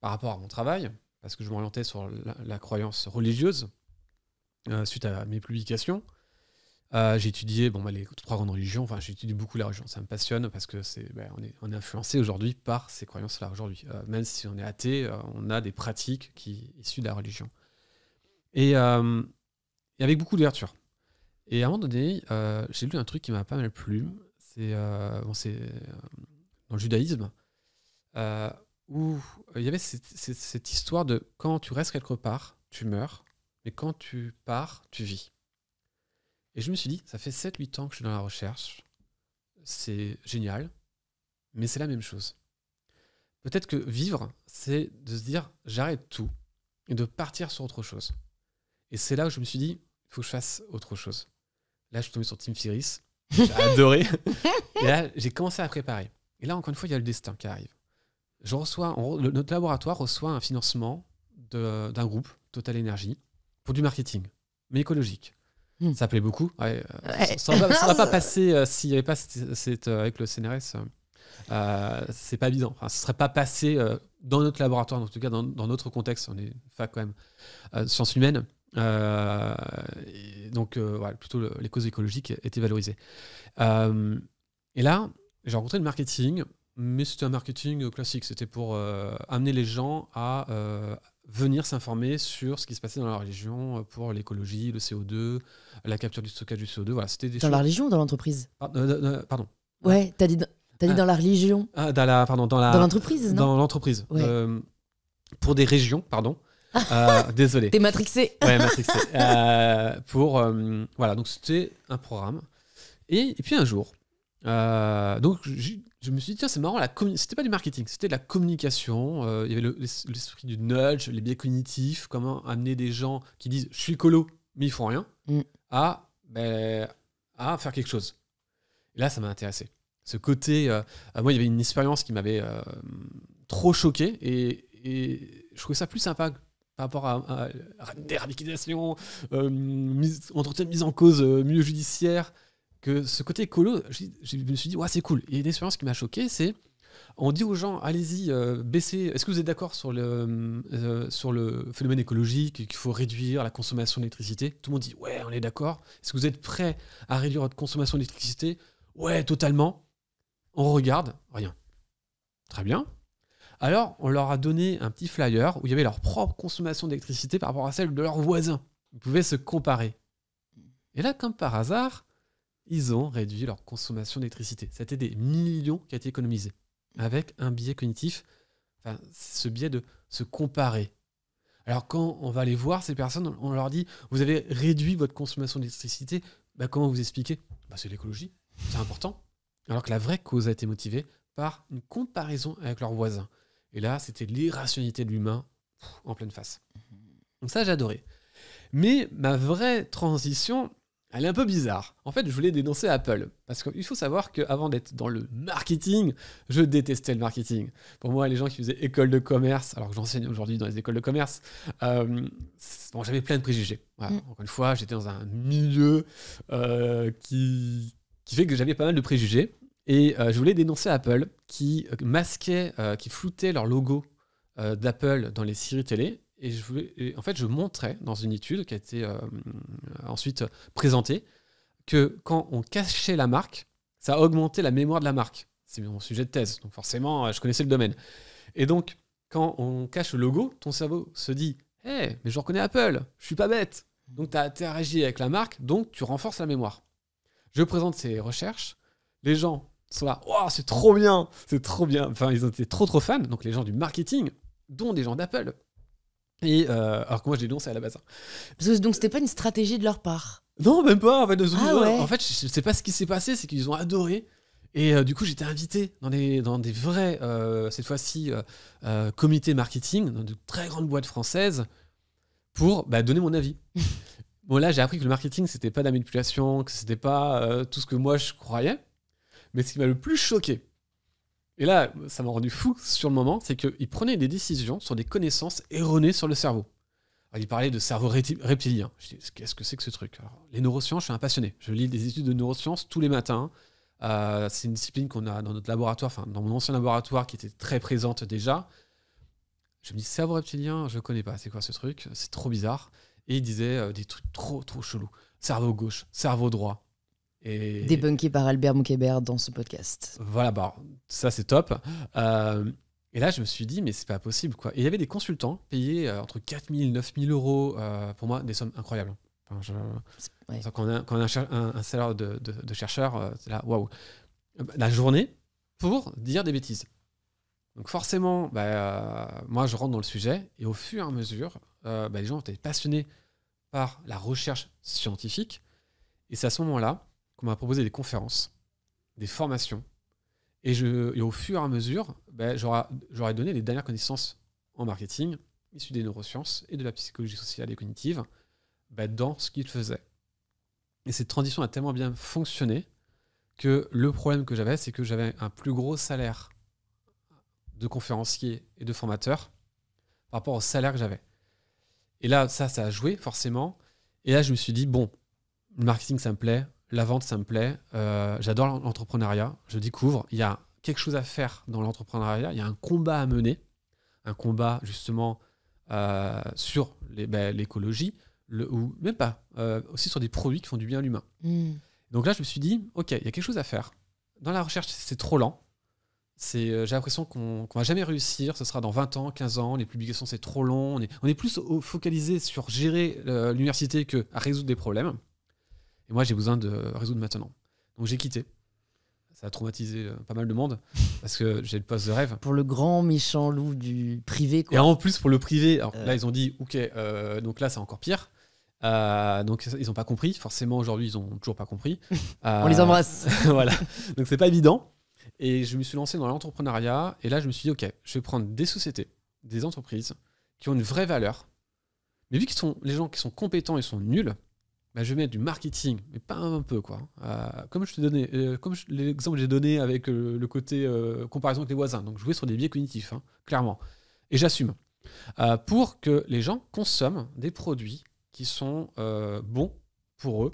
par rapport à mon travail, parce que je m'orientais sur la croyance religieuse, suite à mes publications, j'ai étudié les 3 grandes religions. Enfin, j'ai étudié beaucoup la religion. Ça me passionne parce que on est influencé aujourd'hui par ces croyances-là. Aujourd'hui, même si on est athée, on a des pratiques issues de la religion. Et avec beaucoup d'ouverture. Et à un moment donné, j'ai lu un truc qui m'a pas mal plu. C'est dans le judaïsme, où il y avait cette histoire de quand tu restes quelque part, tu meurs, mais quand tu pars, tu vis. Et je me suis dit, ça fait 7-8 ans que je suis dans la recherche, c'est génial, mais c'est la même chose. Peut-être que vivre, c'est de se dire, j'arrête tout, et de partir sur autre chose. Et c'est là où je me suis dit, il faut que je fasse autre chose. Là, je suis tombé sur Tim Ferriss, j'ai adoré, et là, j'ai commencé à préparer. Et là, encore une fois, il y a le destin qui arrive. Notre laboratoire reçoit un financement d'un groupe, Total Energy, pour du marketing, mais écologique. Ça plaît beaucoup. Ouais, ça va pas passer s'il n'y avait pas avec le CNRS. C'est pas évident. Enfin, ce ne serait pas passé dans notre laboratoire, en tout cas dans notre contexte. On est une fac quand même sciences humaines. Donc, plutôt les causes écologiques étaient valorisées. Et là, j'ai rencontré le marketing, mais c'était un marketing classique. C'était pour amener les gens à venir s'informer sur ce qui se passait dans leur région pour l'écologie, le CO2, la capture du stockage du CO2. Voilà, c'était des dans choses... la religion ou dans l'entreprise? Pardon. Ouais, t'as dit dans la religion. Dans l'entreprise, non? Dans l'entreprise. Ouais. Pour des régions, pardon. Désolé. T'es matrixé. Ouais, matrixé. Voilà, donc c'était un programme. Et puis un jour, donc je me suis dit, tiens, c'est marrant, c'était pas du marketing, c'était de la communication. Il y avait l'esprit du nudge, les biais cognitifs, comment amener des gens qui disent, je suis écolo, mais ils font rien, à faire quelque chose. Et là, ça m'a intéressé. Ce côté, moi, il y avait une expérience qui m'avait trop choqué et je trouvais ça plus sympa par rapport à déradicalisation, entretien de mise en cause, milieu judiciaire, que ce côté écolo. Je me suis dit, ouais, c'est cool. Et une expérience qui m'a choqué, c'est on dit aux gens, allez-y, baissez. Est-ce que vous êtes d'accord sur le phénomène écologique, qu'il faut réduire la consommation d'électricité? Tout le monde dit, ouais, on est d'accord. Est-ce que vous êtes prêts à réduire votre consommation d'électricité? Ouais, totalement. On regarde, rien. Très bien. Alors, on leur a donné un petit flyer où il y avait leur propre consommation d'électricité par rapport à celle de leurs voisins. Ils pouvaient se comparer. Et là, comme par hasard, ils ont réduit leur consommation d'électricité. C'était des millions qui ont été économisés. Avec un biais cognitif, enfin, ce biais de se comparer. Alors, quand on va aller voir ces personnes, on leur dit, vous avez réduit votre consommation d'électricité, comment vous expliquez? C'est l'écologie, c'est important. Alors que la vraie cause a été motivée par une comparaison avec leurs voisins. Et là, c'était l'irrationalité de l'humain en pleine face. Donc ça, j'ai adoré. Mais ma vraie transition, elle est un peu bizarre. En fait, je voulais dénoncer Apple. Parce qu'il faut savoir qu'avant d'être dans le marketing, je détestais le marketing. Pour moi, les gens qui faisaient école de commerce, alors que j'enseigne aujourd'hui dans les écoles de commerce, j'avais plein de préjugés. Voilà. Encore une fois, j'étais dans un milieu qui fait que j'avais pas mal de préjugés. Et je voulais dénoncer Apple qui masquait, qui floutait leur logo d'Apple dans les séries télé. Et en fait, je montrais dans une étude qui a été ensuite présentée que quand on cachait la marque, ça augmentait la mémoire de la marque. C'est mon sujet de thèse, donc forcément, je connaissais le domaine. Et donc, quand on cache le logo, ton cerveau se dit « Hey, mais je reconnais Apple, je suis pas bête !» Donc, tu as interagi avec la marque, donc tu renforces la mémoire. Je présente ces recherches, les gens sont là, oh, c'est trop bien. Enfin, ils ont été trop fans, donc les gens du marketing, dont des gens d'Apple. Et alors que moi, je dénonçais à la base. Donc, c'était pas une stratégie de leur part? Non, même pas. Ouais. En fait, je sais pas ce qui s'est passé, c'est qu'ils ont adoré. Et du coup, j'étais invité dans des vrais, cette fois-ci, comités marketing, dans de très grandes boîtes françaises, pour donner mon avis. Bon, là, j'ai appris que le marketing, c'était pas de la manipulation, que c'était pas tout ce que moi, je croyais. Mais ce qui m'a le plus choqué, et là, ça m'a rendu fou sur le moment, c'est qu'ils prenaient des décisions sur des connaissances erronées sur le cerveau. Alors, ils parlaient de cerveau reptilien. Je dis, qu'est-ce que c'est que ce truc? Alors, les neurosciences, je suis un passionné. Je lis des études de neurosciences tous les matins. C'est une discipline qu'on a dans notre laboratoire, enfin dans mon ancien laboratoire qui était très présente déjà. Je me dis, cerveau reptilien, je connais pas. C'est quoi ce truc? C'est trop bizarre. Et ils disaient des trucs trop chelous. Cerveau gauche, cerveau droit. Et débunké par Albert Moukébert dans ce podcast. Voilà, ça c'est top. Et là, je me suis dit, mais c'est pas possible, quoi. Et il y avait des consultants payés entre 4 000 et 9 000 euros, pour moi, des sommes incroyables. Enfin, quand on a un salaire de chercheur, c'est là, waouh. La journée pour dire des bêtises. Donc forcément, moi, je rentre dans le sujet, et au fur et à mesure, les gens étaient passionnés par la recherche scientifique. Et c'est à ce moment-là qu'on m'a proposé des conférences, des formations. Et au fur et à mesure, j'aurais donné les dernières connaissances en marketing, issues des neurosciences et de la psychologie sociale et cognitive, dans ce qu'ils faisaient. Et cette transition a tellement bien fonctionné que le problème que j'avais, c'est que j'avais un plus gros salaire de conférencier et de formateur par rapport au salaire que j'avais. Et là, ça a joué, forcément. Et là, je me suis dit, bon, le marketing, ça me plaît. La vente, ça me plaît. J'adore l'entrepreneuriat. Je découvre. Il y a quelque chose à faire dans l'entrepreneuriat. Il y a un combat à mener. Un combat, justement, sur l'écologie, ou même pas. Aussi sur des produits qui font du bien à l'humain. Donc là, je me suis dit, OK, il y a quelque chose à faire. Dans la recherche, c'est trop lent. J'ai l'impression qu'on va jamais réussir. Ce sera dans 20 ans, 15 ans. Les publications, c'est trop long. On est plus focalisé sur gérer l'université qu'à résoudre des problèmes. Et moi, j'ai besoin de résoudre maintenant. Donc, j'ai quitté. Ça a traumatisé pas mal de monde parce que j'ai le poste de rêve. Pour le grand méchant loup du privé, quoi. Et en plus, pour le privé, alors là, ils ont dit, OK, donc là, c'est encore pire. Donc, ils n'ont pas compris. Forcément, aujourd'hui, ils n'ont toujours pas compris. On les embrasse. Voilà. Donc, c'est pas évident. Et je me suis lancé dans l'entrepreneuriat. Et là, je me suis dit, OK, je vais prendre des sociétés, des entreprises qui ont une vraie valeur. Mais vu qu'ils sont les gens qui sont compétents et sont nuls, bah, je vais mettre du marketing, mais pas un peu, quoi. Comme je te donnais, l'exemple que j'ai donné avec le côté comparaison avec les voisins. Donc, jouer sur des biais cognitifs, hein, clairement. Et j'assume. Pour que les gens consomment des produits qui sont bons pour eux,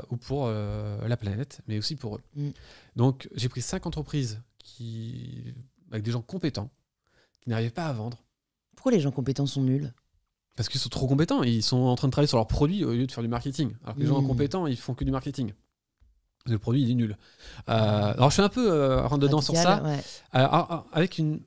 ou pour la planète, mais aussi pour eux. Donc, j'ai pris 5 entreprises avec des gens compétents qui n'arrivaient pas à vendre. Pourquoi les gens compétents sont nuls ? Parce qu'ils sont trop compétents. Ils sont en train de travailler sur leurs produits au lieu de faire du marketing. Alors que les gens incompétents, ils font que du marketing. Parce que le produit, il est nul. Alors, je suis un peu rentre dedans sur ça, ouais. avec une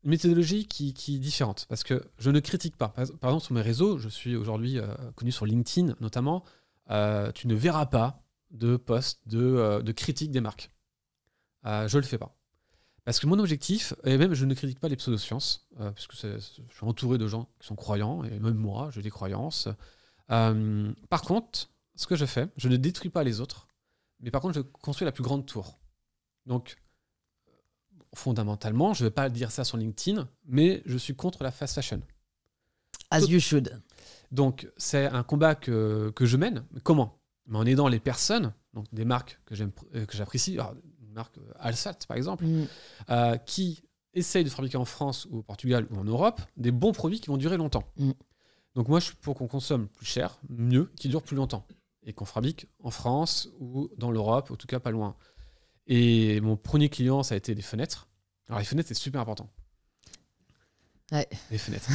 méthodologie qui est différente. Parce que je ne critique pas. Par exemple, sur mes réseaux, je suis aujourd'hui connu sur LinkedIn, notamment. Tu ne verras pas de posts de critique des marques. Je ne le fais pas. Parce que mon objectif, et même je ne critique pas les pseudosciences, puisque je suis entouré de gens qui sont croyants, et même moi, j'ai des croyances. Par contre, ce que je fais, je ne détruis pas les autres, mais par contre, je construis la plus grande tour. Donc, fondamentalement, je ne vais pas dire ça sur LinkedIn, mais je suis contre la fast fashion. As you should. Donc, c'est un combat que je mène. Comment ? Mais en aidant les personnes, donc des marques que j'apprécie, une marque Alsat par exemple, qui essayent de fabriquer en France ou au Portugal ou en Europe des bons produits qui vont durer longtemps. Donc moi, je suis pour qu'on consomme plus cher, mieux, qui dure plus longtemps. Et qu'on fabrique en France ou dans l'Europe, en tout cas pas loin. Et mon premier client, ça a été des fenêtres. Alors les fenêtres, c'est super important. Ouais. Les fenêtres.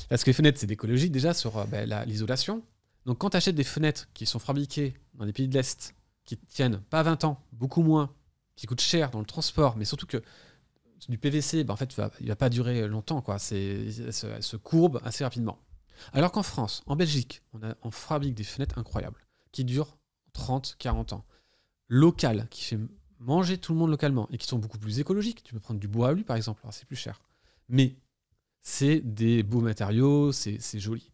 Parce que les fenêtres, c'est d'écologie déjà sur l'isolation. Donc quand tu achètes des fenêtres qui sont fabriquées dans les pays de l'Est, qui tiennent pas 20 ans, beaucoup moins, qui coûtent cher dans le transport, mais surtout que du PVC, en fait, il va pas durer longtemps, quoi. Elle se courbe assez rapidement. Alors qu'en France, en Belgique, on fabrique des fenêtres incroyables, qui durent 30, 40 ans. Locales, qui fait manger tout le monde localement, et qui sont beaucoup plus écologiques. Tu peux prendre du bois alu, par exemple, alors c'est plus cher. Mais c'est des beaux matériaux, c'est joli.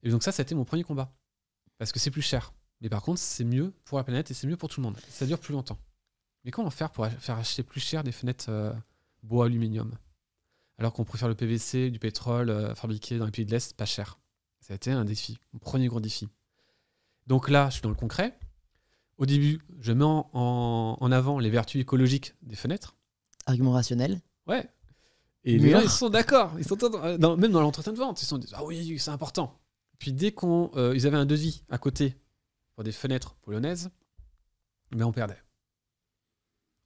Et donc ça a été mon premier combat. Parce que c'est plus cher. Mais par contre, c'est mieux pour la planète et c'est mieux pour tout le monde. Ça dure plus longtemps. Mais comment faire pour faire acheter plus cher des fenêtres bois aluminium ? Alors qu'on préfère le PVC, du pétrole fabriqué dans les pays de l'Est, pas cher. Ça a été un défi, mon premier gros défi. Donc là, je suis dans le concret. Au début, je mets en avant les vertus écologiques des fenêtres. Argument rationnel. Ouais. Et les gens, ils sont d'accord. Même dans l'entretien de vente, ils se disent « Ah oui, c'est important ». Puis dès qu'ils avaient un devis à côté pour des fenêtres polonaises, on perdait.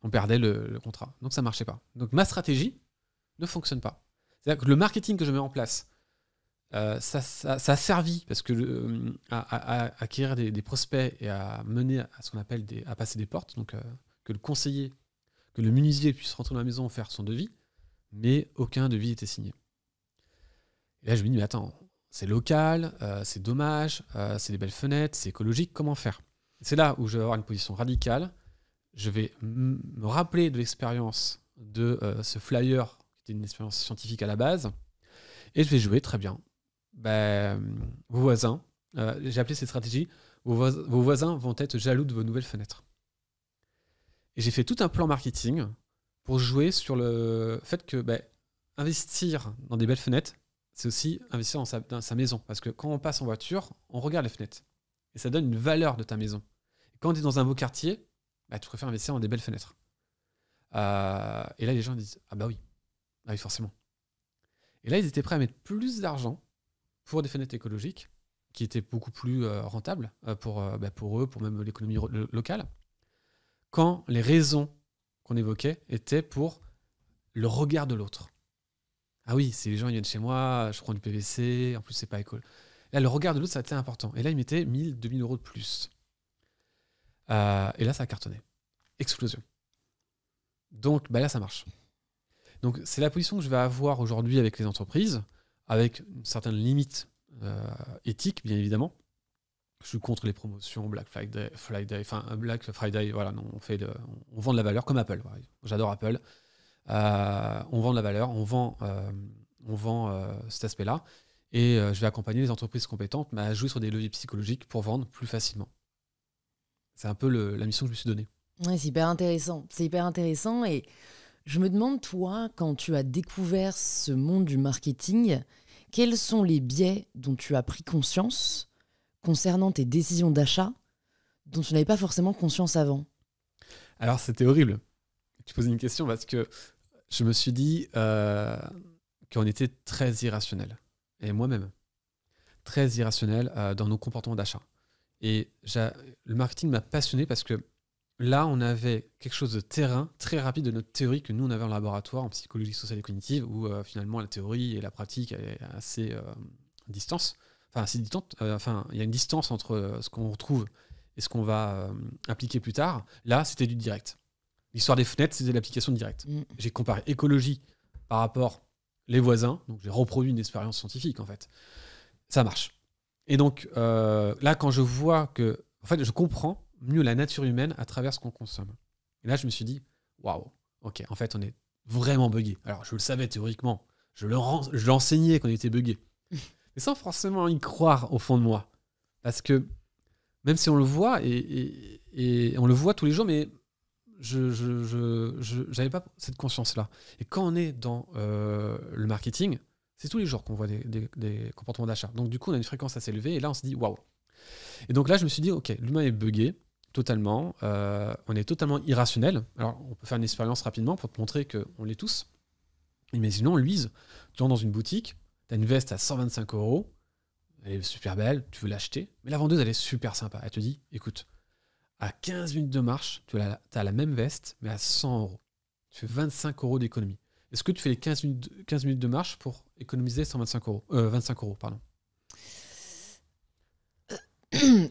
On perdait le contrat. Donc ça ne marchait pas. Donc ma stratégie ne fonctionne pas. C'est-à-dire que le marketing que je mets en place, ça a servi parce que à acquérir des prospects et à mener à ce qu'on appelle à passer des portes, donc que le conseiller, que le menuisier puisse rentrer dans la maison et faire son devis, mais aucun devis n'était signé. Et là je me dis, mais attends, c'est local, c'est dommage, c'est des belles fenêtres, c'est écologique, comment faire ? C'est là où je vais avoir une position radicale. Je vais me rappeler de l'expérience de ce flyer, qui était une expérience scientifique à la base, et je vais jouer très bien. Vos voisins, j'ai appelé cette stratégie, vos voisins vont être jaloux de vos nouvelles fenêtres. Et j'ai fait tout un plan marketing pour jouer sur le fait que investir dans des belles fenêtres, c'est aussi investir dans sa maison. Parce que quand on passe en voiture, on regarde les fenêtres. Et ça donne une valeur de ta maison. Et quand tu es dans un beau quartier, tu préfères investir dans des belles fenêtres. Et là, les gens disent « Ah bah oui, forcément ». Et là, ils étaient prêts à mettre plus d'argent pour des fenêtres écologiques qui étaient beaucoup plus rentables pour eux, pour même l'économie locale, quand les raisons qu'on évoquait étaient pour le regard de l'autre. Ah oui, si les gens ils viennent chez moi, je prends du PVC, en plus c'est pas écolo. Là, le regard de l'autre, ça a été important. Et là, ils mettaient 1 000, 2 000 euros de plus. Et là, ça a cartonné. Explosion. Donc, là, ça marche. Donc, c'est la position que je vais avoir aujourd'hui avec les entreprises, avec une certaine limite éthique, bien évidemment. Je suis contre les promotions, Black Friday, voilà, non, on vend de la valeur comme Apple. Ouais. J'adore Apple. On vend de la valeur, on vend cet aspect-là. Et je vais accompagner les entreprises compétentes à jouer sur des leviers psychologiques pour vendre plus facilement. C'est un peu la mission que je me suis donnée. Ouais, c'est hyper intéressant. C'est hyper intéressant. Et je me demande, toi, quand tu as découvert ce monde du marketing, quels sont les biais dont tu as pris conscience concernant tes décisions d'achat dont tu n'avais pas forcément conscience avant? Alors, c'était horrible. Tu posais une question parce que je me suis dit qu'on était très irrationnel. Et moi-même, très irrationnel dans nos comportements d'achat. Et le marketing m'a passionné parce que là, on avait quelque chose de terrain, très rapide de notre théorie que nous, on avait en laboratoire, en psychologie sociale et cognitive, où finalement, la théorie et la pratique est assez distante. Enfin, assez distante. Il y a une distance entre ce qu'on retrouve et ce qu'on va appliquer plus tard. Là, c'était du direct. L'histoire des fenêtres, c'était l'application directe. J'ai comparé écologie par rapport les voisins, donc j'ai reproduit une expérience scientifique, en fait. Ça marche. Et donc, là, quand je vois que... En fait, je comprends mieux la nature humaine à travers ce qu'on consomme. Et là, je me suis dit, waouh, ok, en fait, on est vraiment buggé. Alors, je le savais théoriquement. Je l'enseignais qu'on était buggé. Mais sans forcément y croire au fond de moi. Parce que, même si on le voit, et on le voit tous les jours, mais je n'avais pas cette conscience-là. Et quand on est dans le marketing, c'est tous les jours qu'on voit des comportements d'achat. Donc, du coup, on a une fréquence assez élevée, et là, on se dit, waouh. Et donc là, je me suis dit, ok, l'humain est buggé, totalement. On est totalement irrationnel. Alors, on peut faire une expérience rapidement pour te montrer qu'on l'est tous. Imaginons, Louise, tu rentres dans une boutique, tu as une veste à 125 €, elle est super belle, tu veux l'acheter, mais la vendeuse, elle est super sympa. Elle te dit, écoute, à 15 minutes de marche, tu as la même veste, mais à 100 €. Tu fais 25 € d'économie. Est-ce que tu fais les 15 minutes de marche pour économiser 25 €, pardon.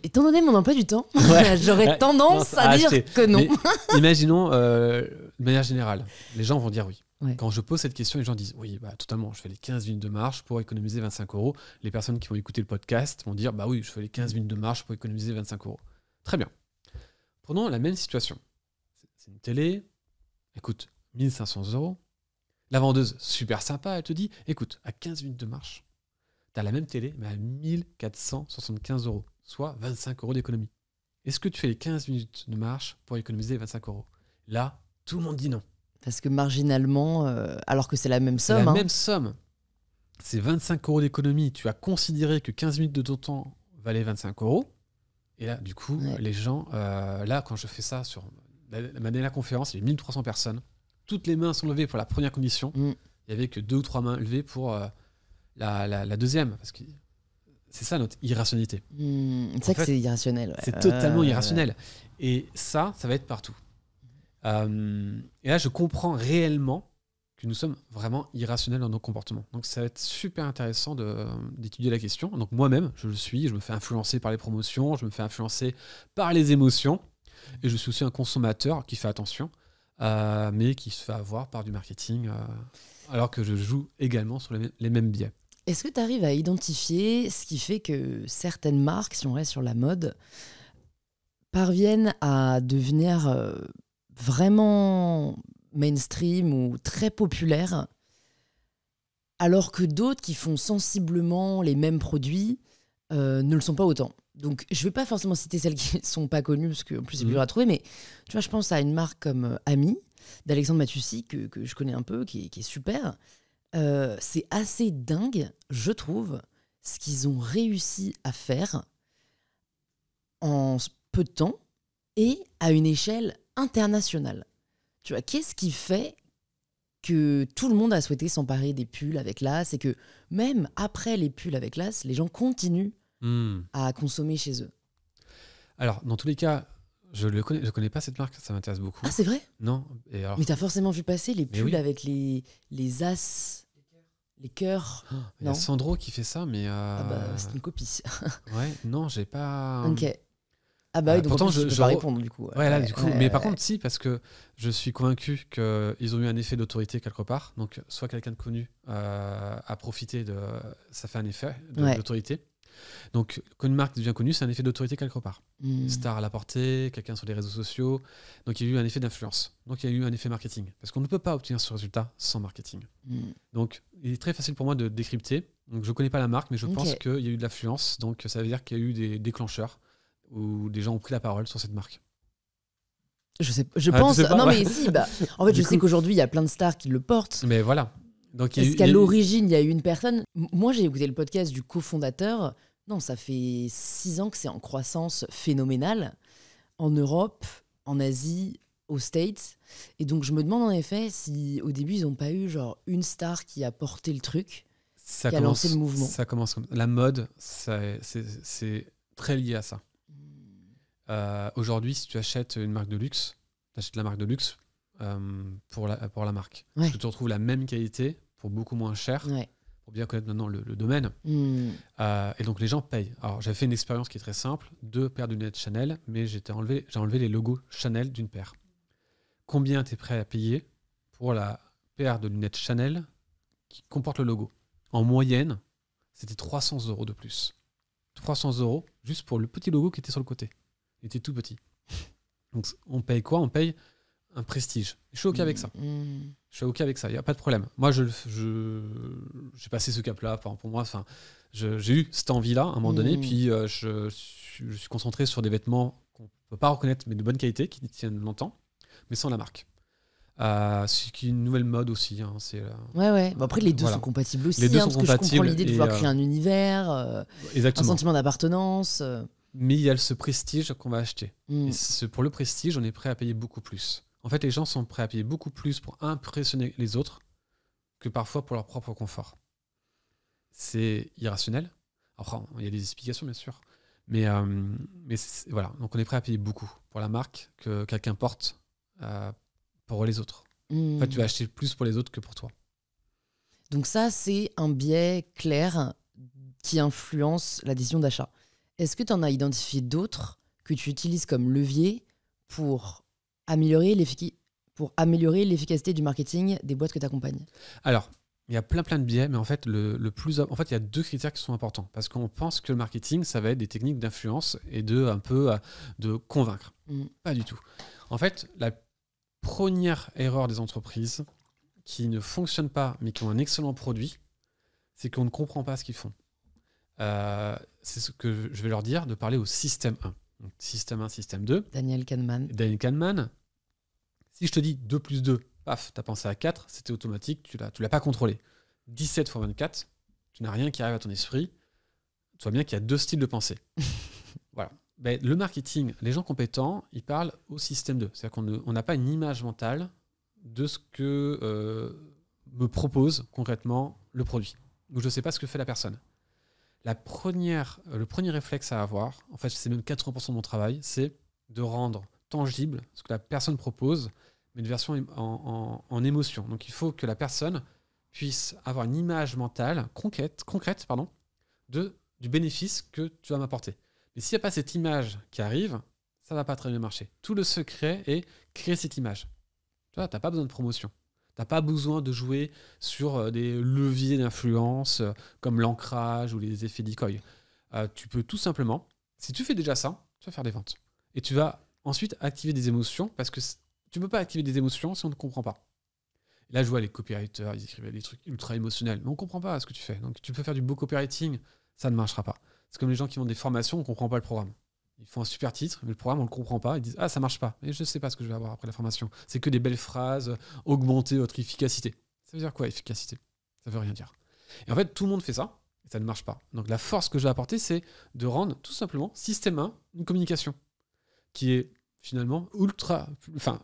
Étant donné mon emploi du temps, ouais. J'aurais tendance à dire que non. Mais, imaginons, de manière générale, les gens vont dire oui. Ouais. Quand je pose cette question, les gens disent oui, bah, totalement, je fais les 15 minutes de marche pour économiser 25 €. Les personnes qui vont écouter le podcast vont dire bah oui, je fais les 15 minutes de marche pour économiser 25 €. Très bien. Prenons la même situation. C'est une télé, écoute, 1 500 €. La vendeuse, super sympa, elle te dit écoute, à 15 minutes de marche, tu as la même télé, mais à 1 475 €, soit 25 € d'économie. Est-ce que tu fais les 15 minutes de marche pour économiser 25 €? Là, tout le monde dit non. Parce que marginalement, alors que c'est la même somme. C'est la même somme. C'est 25 € d'économie. Tu as considéré que 15 minutes de ton temps valaient 25 €. Et là, du coup, les gens, là, quand je fais ça sur ma dernière conférence, il y a 1300 personnes. Toutes les mains sont levées pour la première condition. Il n'y avait que 2 ou 3 mains levées pour la deuxième. Parce que c'est ça notre irrationalité. C'est vrai que c'est irrationnel. Ouais. C'est totalement irrationnel. Et ça va être partout. Et là, je comprends réellement que nous sommes vraiment irrationnels dans nos comportements. Donc, ça va être super intéressant d'étudier la question. Donc, moi-même, je le suis. Je me fais influencer par les promotions. Je me fais influencer par les émotions. Et je suis aussi un consommateur qui fait attention, mais qui se fait avoir par du marketing, alors que je joue également sur les mêmes biais. Est-ce que tu arrives à identifier ce qui fait que certaines marques, si on reste sur la mode, parviennent à devenir vraiment mainstream ou très populaires, alors que d'autres qui font sensiblement les mêmes produits ne le sont pas autant? Donc, je ne vais pas forcément citer celles qui ne sont pas connues, parce qu'en plus, c'est plus dur à trouver, mais tu vois, je pense à une marque comme Ami, d'Alexandre Matussi, que je connais un peu, qui est super. C'est assez dingue, je trouve, ce qu'ils ont réussi à faire en peu de temps et à une échelle internationale. Tu vois, qu'est-ce qui fait que tout le monde a souhaité s'emparer des pulls avec l'as et que même après les pulls avec l'as, les gens continuent à consommer chez eux. Alors, dans tous les cas, je connais pas cette marque, ça m'intéresse beaucoup. Ah, c'est vrai ? Non. Et alors, Mais t'as forcément vu passer les pulls oui. avec les as, les cœurs. il y a Sandro qui fait ça, mais... Ah bah, c'est une copie. Ouais, non, j'ai pas... Ok. Ah bah oui, donc pourtant, je peux pas répondre du coup. Ouais, là, du coup. Mais par contre, si, parce que je suis convaincu qu'ils ont eu un effet d'autorité quelque part. Donc, soit quelqu'un de connu a profité de... Ça fait un effet d'autorité. Donc, quand une marque devient connue, c'est un effet d'autorité quelque part. Star à la portée, quelqu'un sur les réseaux sociaux. Donc, il y a eu un effet d'influence. Donc, il y a eu un effet marketing. Parce qu'on ne peut pas obtenir ce résultat sans marketing. Donc, il est très facile pour moi de décrypter. Donc, je ne connais pas la marque, mais je pense qu'il y a eu de l'affluence. Donc, ça veut dire qu'il y a eu des déclencheurs où des gens ont pris la parole sur cette marque. Je pense. Non, mais si. Bah, en fait, je sais qu'aujourd'hui, il y a plein de stars qui le portent. Mais voilà. Donc, est-ce qu'à l'origine, il y a eu une personne... Moi, j'ai écouté le podcast du cofondateur. Non, ça fait 6 ans que c'est en croissance phénoménale en Europe, en Asie, aux States. Et donc, je me demande en effet si au début, ils n'ont pas eu genre une star qui a porté le truc, qui a lancé le mouvement. Ça commence comme la mode, c'est très lié à ça. Aujourd'hui, si tu achètes une marque de luxe, tu achètes la marque de luxe pour la marque. Parce que tu retrouves la même qualité pour beaucoup moins cher. Pour bien connaître maintenant le domaine. Et donc, les gens payent. Alors, j'avais fait une expérience qui est très simple. 2 paires de lunettes Chanel, mais j'ai enlevé les logos Chanel d'une paire. Combien tu es prêt à payer pour la paire de lunettes Chanel qui comporte le logo ? En moyenne, c'était 300 € de plus. 300 € juste pour le petit logo qui était sur le côté. Il était tout petit. Donc, on paye quoi ? On paye un prestige. Je suis OK avec ça. Je suis OK avec ça, il n'y a pas de problème. Moi, j'ai passé ce cap-là. Pour moi, j'ai eu cette envie-là à un moment donné, puis je suis concentré sur des vêtements qu'on ne peut pas reconnaître, mais de bonne qualité, qui tiennent longtemps, mais sans la marque. C'est une nouvelle mode aussi. Hein, ouais. Bon, après, les deux sont compatibles aussi. Les deux sont compatibles. Parce que je comprends l'idée de vouloir créer un univers, un sentiment d'appartenance. Mais il y a ce prestige qu'on va acheter. Et pour le prestige, on est prêt à payer beaucoup plus. En fait, les gens sont prêts à payer beaucoup plus pour impressionner les autres que parfois pour leur propre confort. C'est irrationnel. Après, il y a des explications, bien sûr. Mais voilà. Donc, on est prêt à payer beaucoup pour la marque que quelqu'un porte pour les autres. En fait, tu vas acheter plus pour les autres que pour toi. Donc ça, c'est un biais clair qui influence la décision d'achat. Est-ce que tu en as identifié d'autres que tu utilises comme levier pour améliorer l'efficacité du marketing des boîtes que tu accompagnes ? Alors, il y a plein de biais, mais en fait, il y a 2 critères qui sont importants. Parce qu'on pense que le marketing, ça va être des techniques d'influence et de convaincre. Pas du tout. En fait, la première erreur des entreprises qui ne fonctionnent pas, mais qui ont un excellent produit, c'est qu'on ne comprend pas ce qu'ils font. C'est ce que je vais leur dire, de parler au système 1. Donc, système 1, système 2. Daniel Kahneman. Si je te dis 2 plus 2, paf, tu as pensé à 4, c'était automatique, tu l'as pas contrôlé. 17 fois 24, tu n'as rien qui arrive à ton esprit. Tu vois bien qu'il y a 2 styles de pensée. Voilà. Ben, le marketing, les gens compétents, ils parlent au système 2. C'est-à-dire qu'on n'a pas une image mentale de ce que me propose concrètement le produit. Donc je ne sais pas ce que fait la personne. Le premier réflexe à avoir, en fait c'est même 80% de mon travail, c'est de rendre tangible ce que la personne propose, mais une version en émotion. Donc il faut que la personne puisse avoir une image mentale concrète du bénéfice que tu vas m'apporter. Mais s'il n'y a pas cette image qui arrive, ça ne va pas très bien marcher. Tout le secret est créer cette image. Tu n'as pas besoin de promotion. Tu n'as pas besoin de jouer sur des leviers d'influence comme l'ancrage ou les effets decoy. Tu peux tout simplement, si tu fais déjà ça, tu vas faire des ventes. Et tu vas ensuite activer des émotions parce que tu ne peux pas activer des émotions si on ne comprend pas. Et là, je vois les copywriters, ils écrivaient des trucs ultra émotionnels, mais on ne comprend pas ce que tu fais. Donc, tu peux faire du beau copywriting, ça ne marchera pas. C'est comme les gens qui font des formations, on ne comprend pas le programme. Ils font un super titre, mais le programme, on ne le comprend pas. Ils disent « Ah, ça ne marche pas. Mais je ne sais pas ce que je vais avoir après la formation. C'est que des belles phrases, augmenter votre efficacité. » Ça veut dire quoi, efficacité ? Ça ne veut rien dire. Et en fait, tout le monde fait ça, et ça ne marche pas. Donc, la force que je vais apporter, c'est de rendre tout simplement, système 1, une communication qui est finalement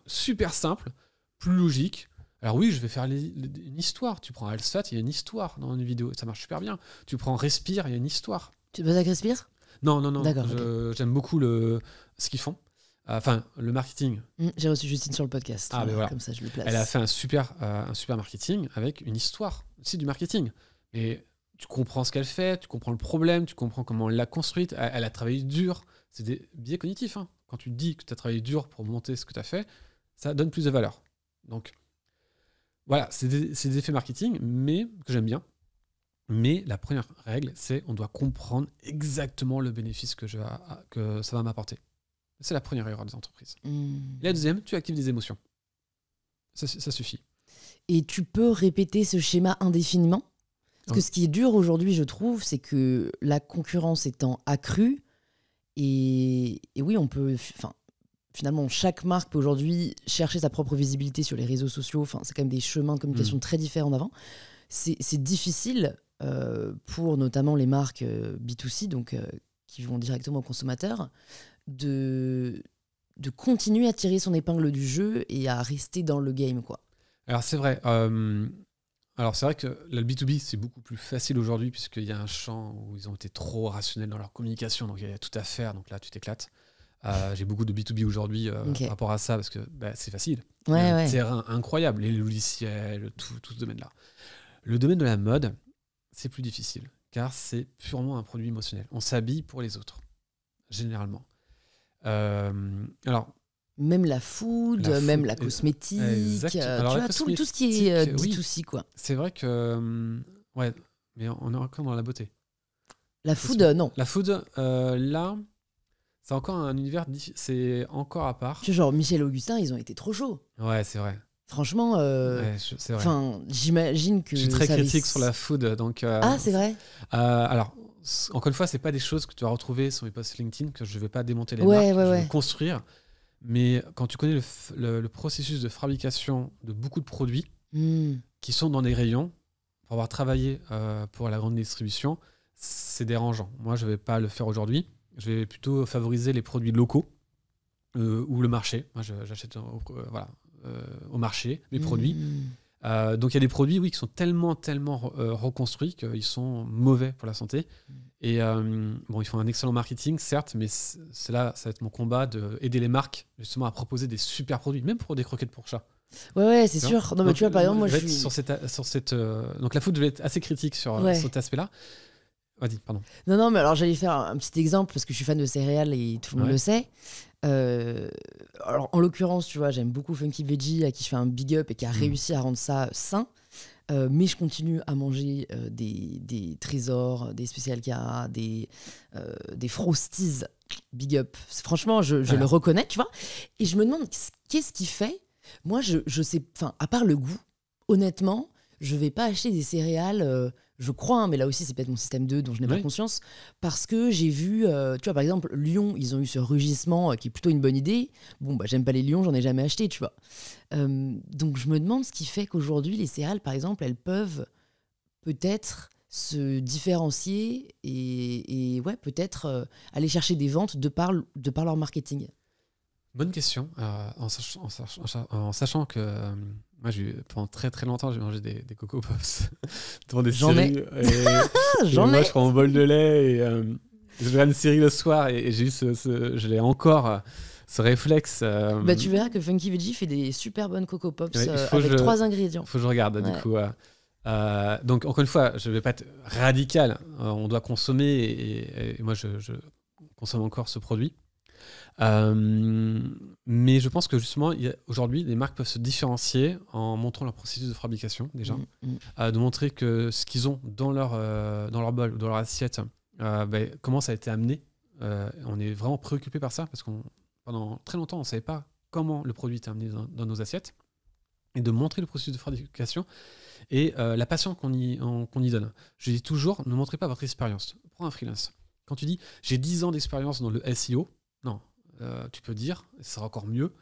super simple, plus logique, Alors oui, je vais faire une histoire. Tu prends Alsat, il y a une histoire dans une vidéo. Ça marche super bien. Tu prends Respire, il y a une histoire. Tu te bases avec Respire ? Non. D'accord, J'aime beaucoup ce qu'ils font. Enfin, le marketing. J'ai reçu Justine sur le podcast. Ah, ben voilà. Comme ça, je le place. Elle a fait un super marketing avec une histoire. C'est du marketing. Et tu comprends ce qu'elle fait, tu comprends le problème, tu comprends comment elle l'a construite. Elle a travaillé dur. C'est des biais cognitifs. Hein. Quand tu dis que tu as travaillé dur pour monter ce que tu as fait, ça donne plus de valeur. Donc, voilà, c'est des effets marketing, mais que j'aime bien. Mais la première règle, c'est on doit comprendre exactement le bénéfice que ça va m'apporter. C'est la première erreur des entreprises. La deuxième, tu actives des émotions. Ça suffit. Et tu peux répéter ce schéma indéfiniment ? Parce que ce qui est dur aujourd'hui, je trouve, c'est que la concurrence étant accrue, et oui, on peut... Finalement, chaque marque peut aujourd'hui chercher sa propre visibilité sur les réseaux sociaux. C'est quand même des chemins de communication très différents d'avant. C'est difficile pour notamment les marques B2C, donc qui vont directement aux consommateurs, de continuer à tirer son épingle du jeu et à rester dans le game, quoi. Alors c'est vrai. C'est vrai que le B2B, c'est beaucoup plus facile aujourd'hui puisqu'il y a un champ où ils ont été trop rationnels dans leur communication, donc il y a tout à faire, donc là tu t'éclates. J'ai beaucoup de B2B aujourd'hui par rapport à ça parce que c'est facile. Il y a un terrain incroyable, les logiciels, tout ce domaine-là. Le domaine de la mode, c'est plus difficile car c'est purement un produit émotionnel. On s'habille pour les autres, généralement. Même la food, même la cosmétique, tu vois, tout ce qui est B2C, quoi. C'est vrai que... mais on est encore dans la beauté. La food, non. La food, là, c'est encore un univers... C'est encore à part. Genre, Michel Augustin, ils ont été trop chauds. Ouais, c'est vrai. Franchement, c'est vrai. J'imagine que... Je suis très critique sur la food, donc... Ah, c'est vrai. Alors, encore une fois, c'est pas des choses que tu vas retrouver sur mes posts LinkedIn, que je vais pas démonter les marques, je vais construire. Mais quand tu connais le processus de fabrication de beaucoup de produits qui sont dans des rayons, pour avoir travaillé pour la grande distribution, c'est dérangeant. Moi, je vais pas le faire aujourd'hui. Je vais plutôt favoriser les produits locaux ou le marché. Moi, j'achète au marché les produits. Donc il y a des produits qui sont tellement reconstruits qu'ils sont mauvais pour la santé. Et ils font un excellent marketing, certes, mais c'est là, ça va être mon combat d'aider les marques justement à proposer des super produits, même pour des croquettes pour chat. Ouais, c'est sûr. Non, mais tu vois, par exemple, moi je suis... Donc la food, je vais être assez critique sur cet aspect-là. Vas-y, pardon. Non, mais alors j'allais faire un petit exemple parce que je suis fan de céréales et tout le monde le sait. Alors en l'occurrence, tu vois, j'aime beaucoup Funky Veggie, à qui je fais un big up et qui a réussi à rendre ça sain. Mais je continue à manger des trésors, des Special K, des Frosties, big up. Franchement, je le reconnais, tu vois. Et je me demande, qu'est-ce qui fait ? Moi, je sais, à part le goût, honnêtement, je vais pas acheter des céréales, je crois, hein, mais là aussi, c'est peut-être mon système 2 dont je n'ai pas conscience, parce que j'ai vu, tu vois, par exemple, Lion, ils ont eu ce rugissement qui est plutôt une bonne idée. Bon, j'aime pas les Lions, j'en ai jamais acheté, tu vois. Donc, je me demande ce qui fait qu'aujourd'hui, les céréales, par exemple, elles peuvent peut-être se différencier et peut-être aller chercher des ventes de par leur marketing. Bonne question, en sachant que moi, pendant très très longtemps, j'ai mangé des Coco Pops devant des séries. Moi, je prends un bol de lait et je regarde une série le soir et j'ai eu je l'ai encore, ce réflexe. Tu verras que Funky Veggie fait des super bonnes Coco Pops avec 3 ingrédients. Il faut que je regarde, du coup. Donc, encore une fois, je ne vais pas être radical. On doit consommer et moi, je consomme encore ce produit. Mais je pense que justement aujourd'hui les marques peuvent se différencier en montrant leur processus de fabrication déjà, de montrer que ce qu'ils ont dans leur bol ou dans leur assiette, comment ça a été amené. On est vraiment préoccupé par ça parce que pendant très longtemps on ne savait pas comment le produit était amené dans nos assiettes, et de montrer le processus de fabrication et la passion qu'on y donne. Je dis toujours, ne montrez pas votre expérience. Prends un freelance. Quand tu dis j'ai 10 ans d'expérience dans le SEO, non. Tu peux dire, et ce sera encore mieux,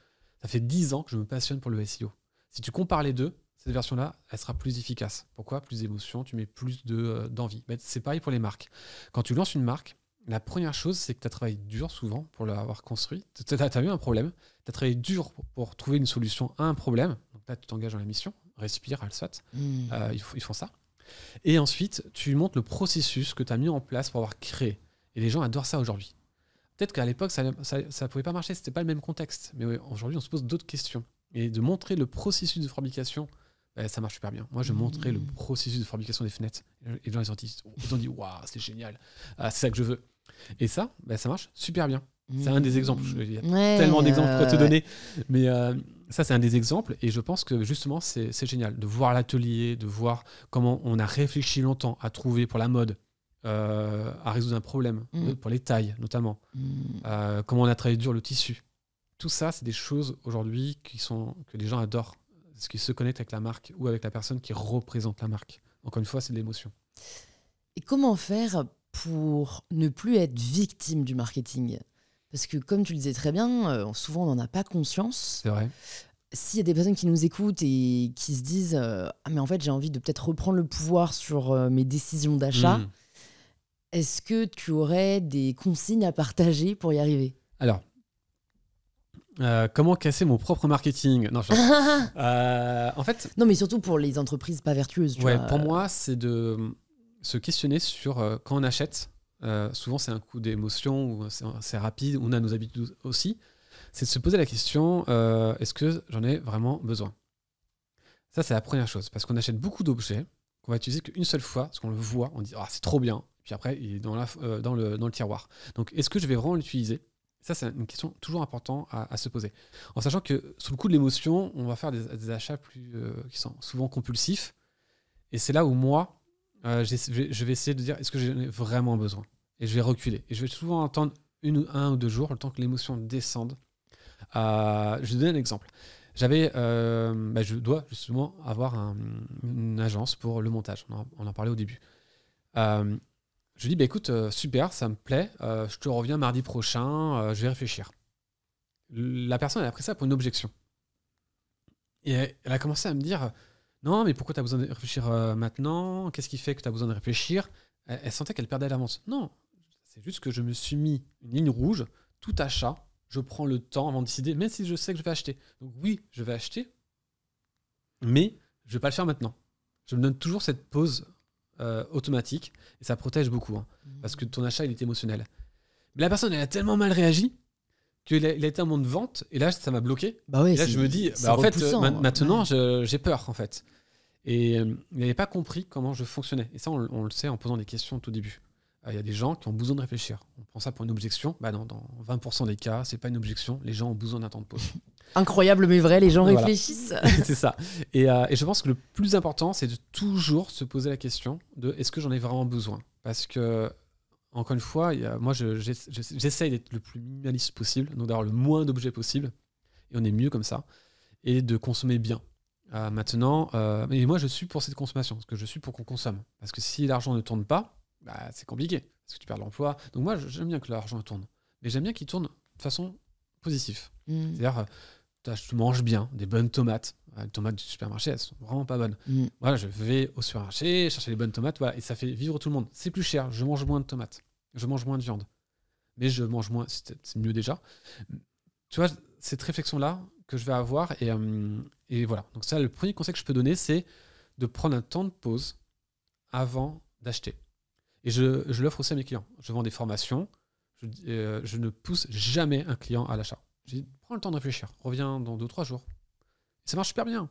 ça fait 10 ans que je me passionne pour le SEO. Si tu compares les deux, cette version-là, elle sera plus efficace. Pourquoi ? Plus d'émotion, tu mets plus d'envie. C'est pareil pour les marques. Quand tu lances une marque, la première chose, c'est que tu as travaillé dur souvent pour l'avoir construit. Tu as eu un problème, tu as travaillé dur pour trouver une solution à un problème. Donc là, tu t'engages dans la mission, respire, elles sautent. Ils font ça. Et ensuite, tu montres le processus que tu as mis en place pour avoir créé. Et les gens adorent ça aujourd'hui. Peut-être qu'à l'époque, ça ne pouvait pas marcher, c'était pas le même contexte. Mais aujourd'hui, on se pose d'autres questions. Et de montrer le processus de fabrication, ça marche super bien. Moi, je montrais le processus de fabrication des fenêtres. Et les gens, ils ont dit waouh, c'est génial. C'est ça que je veux. Et ça, ça marche super bien. C'est un des exemples. Il y a tellement d'exemples à te donner. Mais ça, c'est un des exemples. Et je pense que justement, c'est génial de voir l'atelier, de voir comment on a réfléchi longtemps à trouver pour la mode, à résoudre un problème, pour les tailles notamment. Comment on a travaillé dur le tissu. Tout ça, c'est des choses aujourd'hui que les gens adorent. Parce qu'ils se connectent avec la marque ou avec la personne qui représente la marque. Encore une fois, c'est de l'émotion. Et comment faire pour ne plus être victime du marketing ? Parce que comme tu le disais très bien, souvent on n'en a pas conscience. C'est vrai. S'il y a des personnes qui nous écoutent et qui se disent ah mais en fait j'ai envie de peut-être reprendre le pouvoir sur mes décisions d'achat, est-ce que tu aurais des consignes à partager pour y arriver ? Alors, comment casser mon propre marketing ? Non, en fait... Non, mais surtout pour les entreprises pas vertueuses. Tu vois. Pour moi, c'est de se questionner sur quand on achète. Souvent, c'est un coup d'émotion, ou c'est rapide, on a nos habitudes aussi. C'est de se poser la question, est-ce que j'en ai vraiment besoin ? Ça, c'est la première chose. Parce qu'on achète beaucoup d'objets qu'on va utiliser qu'une seule fois, parce qu'on le voit, on dit « Ah, c'est trop bien !» Puis après, il est dans le tiroir. Donc, est-ce que je vais vraiment l'utiliser ? Ça, c'est une question toujours importante à se poser. En sachant que sous le coup de l'émotion, on va faire des achats qui sont souvent compulsifs. Et c'est là où moi, je vais essayer de dire est-ce que j'en ai vraiment besoin ? Et je vais reculer. Et je vais souvent attendre un ou 2 jours, le temps que l'émotion descende. Je vais donner un exemple. Je dois justement avoir une agence pour le montage. On en parlait au début. Je dis, écoute, super, ça me plaît, je te reviens mardi prochain, je vais réfléchir. La personne, elle a pris ça pour une objection. Et elle a commencé à me dire, non, mais pourquoi tu as besoin de réfléchir maintenant ? Qu'est-ce qui fait que tu as besoin de réfléchir ? Elle sentait qu'elle perdait l'avance. Non, c'est juste que je me suis mis une ligne rouge, tout achat, je prends le temps avant de décider, même si je sais que je vais acheter. Donc oui, je vais acheter, mais je ne vais pas le faire maintenant. Je me donne toujours cette pause automatique et ça protège beaucoup parce que ton achat il est émotionnel. Mais la personne elle a tellement mal réagi qu'il a été un moment de vente et là ça m'a bloqué. Ouais, et là je me dis en fait maintenant j'ai peur en fait. Et il n'avait pas compris comment je fonctionnais. Et ça on le sait en posant des questions au tout début. Il y a des gens qui ont besoin de réfléchir. On prend ça pour une objection. Dans 20% des cas, c'est pas une objection. Les gens ont besoin d'un temps de pause. Incroyable mais vrai, les gens réfléchissent. C'est ça. Et je pense que le plus important, c'est de toujours se poser la question de est-ce que j'en ai vraiment besoin ? Parce que, encore une fois, moi, j'essaye d'être le plus minimaliste possible, donc d'avoir le moins d'objets possible. Et on est mieux comme ça. Et de consommer bien. Maintenant, mais moi, je suis pour cette consommation. Parce que je suis pour qu'on consomme. Parce que si l'argent ne tourne pas, c'est compliqué. Parce que tu perds l'emploi. Donc moi, j'aime bien que l'argent tourne. Mais j'aime bien qu'il tourne de façon positive. C'est-à-dire... tu manges bien, des bonnes tomates. Les tomates du supermarché, elles sont vraiment pas bonnes. Voilà, je vais au supermarché, chercher les bonnes tomates, voilà, et ça fait vivre tout le monde. C'est plus cher, je mange moins de tomates, je mange moins de viande. Mais je mange moins, c'est mieux déjà. Tu vois, cette réflexion-là que je vais avoir, et voilà. Donc ça, le premier conseil que je peux donner, c'est de prendre un temps de pause avant d'acheter. Et je l'offre aussi à mes clients. Je vends des formations, je ne pousse jamais un client à l'achat. Je dis, prends le temps de réfléchir, reviens dans 2 ou 3 jours. Et ça marche super bien.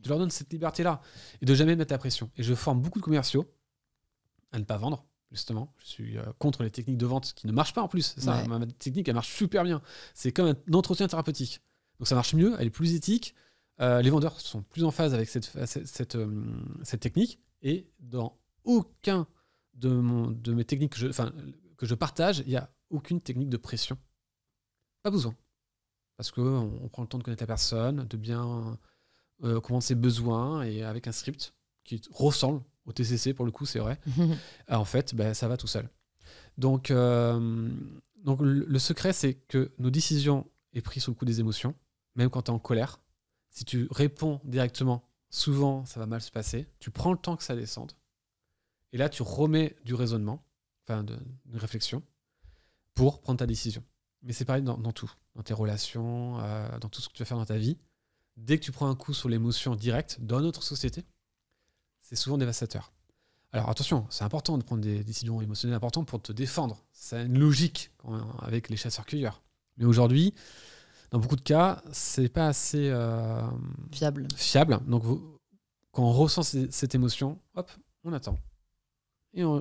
Je leur donne cette liberté-là et de jamais mettre la pression. Et je forme beaucoup de commerciaux à ne pas vendre, justement. Je suis contre les techniques de vente qui ne marchent pas en plus. Ça, ma technique, elle marche super bien. C'est comme un entretien thérapeutique. Donc ça marche mieux, elle est plus éthique. Les vendeurs sont plus en phase avec cette technique. Et dans aucun de mes techniques que je partage, il n'y a aucune technique de pression. Pas besoin. Parce qu'on prend le temps de connaître la personne, de bien comprendre ses besoins, et avec un script qui ressemble au TCC, pour le coup, c'est vrai, en fait, ça va tout seul. Donc le secret, c'est que nos décisions sont prises sous le coup des émotions, même quand tu es en colère. Si tu réponds directement, souvent, ça va mal se passer. Tu prends le temps que ça descende, et là, tu remets du raisonnement, une réflexion, pour prendre ta décision. Mais c'est pareil dans tout, dans tes relations, dans tout ce que tu vas faire dans ta vie. dès que tu prends un coup sur l'émotion directe dans notre société, c'est souvent dévastateur. Alors attention, c'est important de prendre des décisions émotionnelles importantes pour te défendre. C'est une logique avec les chasseurs-cueilleurs. Mais aujourd'hui, dans beaucoup de cas, c'est pas assez fiable. Donc quand on ressent cette émotion, hop, on attend. Et on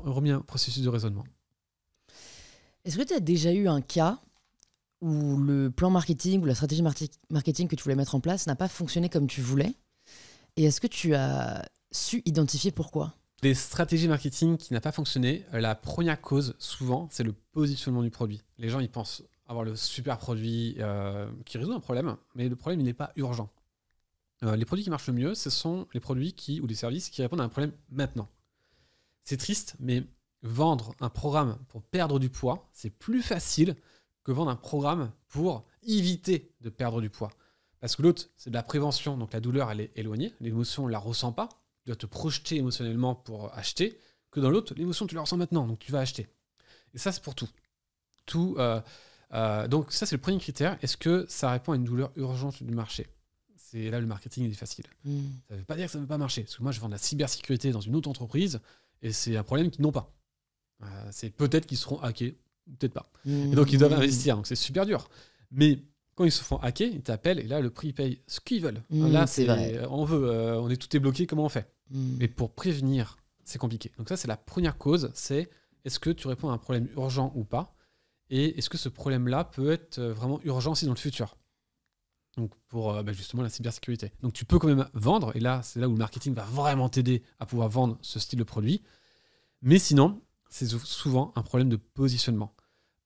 remet un processus de raisonnement. Est-ce que tu as déjà eu un cas où le plan marketing ou la stratégie marketing que tu voulais mettre en place n'a pas fonctionné comme tu voulais? Et est-ce que tu as su identifier pourquoi? Les stratégies marketing qui n'ont pas fonctionné, la première cause, souvent, c'est le positionnement du produit. Les gens, ils pensent avoir le super produit qui résout un problème, mais le problème, il n'est pas urgent. Les produits qui marchent le mieux, ce sont les produits ou les services qui répondent à un problème maintenant. C'est triste, mais vendre un programme pour perdre du poids, c'est plus facile que vendre un programme pour éviter de perdre du poids. Parce que l'autre, c'est de la prévention, donc la douleur, elle est éloignée, l'émotion, on ne la ressent pas, tu dois te projeter émotionnellement pour acheter, que dans l'autre, l'émotion, tu la ressens maintenant, donc tu vas acheter. Et ça, c'est pour tout. Donc ça, c'est le premier critère. Est-ce que ça répond à une douleur urgente du marché? C'est là, le marketing est facile. Ça ne veut pas dire que ça ne veut pas marcher. Parce que moi, je vends de la cybersécurité dans une autre entreprise, et c'est un problème qu'ils n'ont pas. C'est peut-être qu'ils seront hackés, ou peut-être pas. Et donc, ils doivent investir. Donc, c'est super dur. Mais quand ils se font hacker, ils t'appellent, et là, le prix, ils payent ce qu'ils veulent. Là, c'est vrai. Tout est bloqué, comment on fait? Mais pour prévenir, c'est compliqué. Donc ça, c'est la première cause, c'est est-ce que tu réponds à un problème urgent ou pas? Et est-ce que ce problème-là peut être vraiment urgent aussi dans le futur? Donc pour justement la cybersécurité. Donc tu peux quand même vendre, et là, c'est là où le marketing va vraiment t'aider à pouvoir vendre ce style de produit. Mais sinon, c'est souvent un problème de positionnement.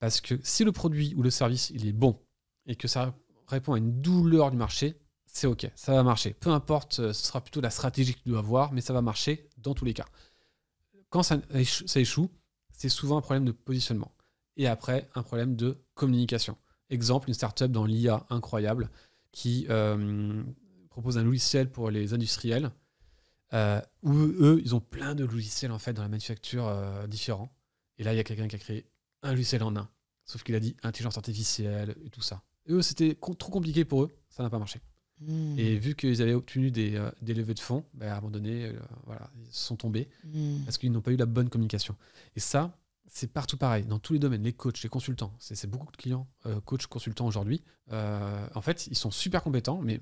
Parce que si le produit ou le service, il est bon, et que ça répond à une douleur du marché, c'est OK, ça va marcher. Peu importe, ce sera plutôt la stratégie que tu dois avoir, mais ça va marcher dans tous les cas. Quand ça échoue, c'est souvent un problème de positionnement. Et après, un problème de communication. Exemple, une startup dans l'IA incroyable qui propose un logiciel pour les industriels où eux, ils ont plein de logiciels en fait dans la manufacture différents. Et là, il y a quelqu'un qui a créé un logiciel en un. Sauf qu'il a dit intelligence artificielle et tout ça. Et eux, c'était trop compliqué pour eux, ça n'a pas marché. Et vu qu'ils avaient obtenu des levées de fonds, à un moment donné, ils se sont tombés parce qu'ils n'ont pas eu la bonne communication. Et ça, c'est partout pareil, dans tous les domaines, les coachs, les consultants. C'est beaucoup de clients, coachs, consultants aujourd'hui. En fait, ils sont super compétents, mais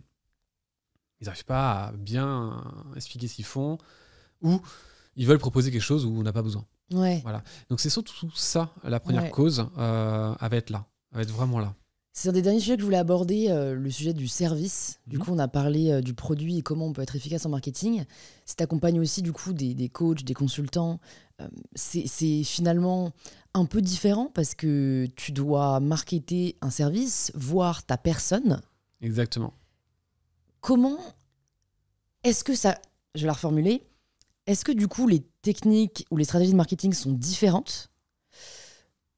ils n'arrivent pas à bien expliquer ce qu'ils font ou ils veulent proposer quelque chose où on n'a pas besoin. Ouais. Voilà. Donc, c'est surtout ça, la première cause, elle va être là. Elle va être vraiment là. C'est un des derniers sujets que je voulais aborder, le sujet du service. Du coup, on a parlé du produit et comment on peut être efficace en marketing. Si tu accompagnes aussi du coup, des coachs, des consultants, c'est finalement un peu différent parce que tu dois marketer un service, voir ta personne. Exactement. Comment est-ce que ça... Je vais la reformuler. Est-ce que du coup, les techniques ou les stratégies de marketing sont différentes ?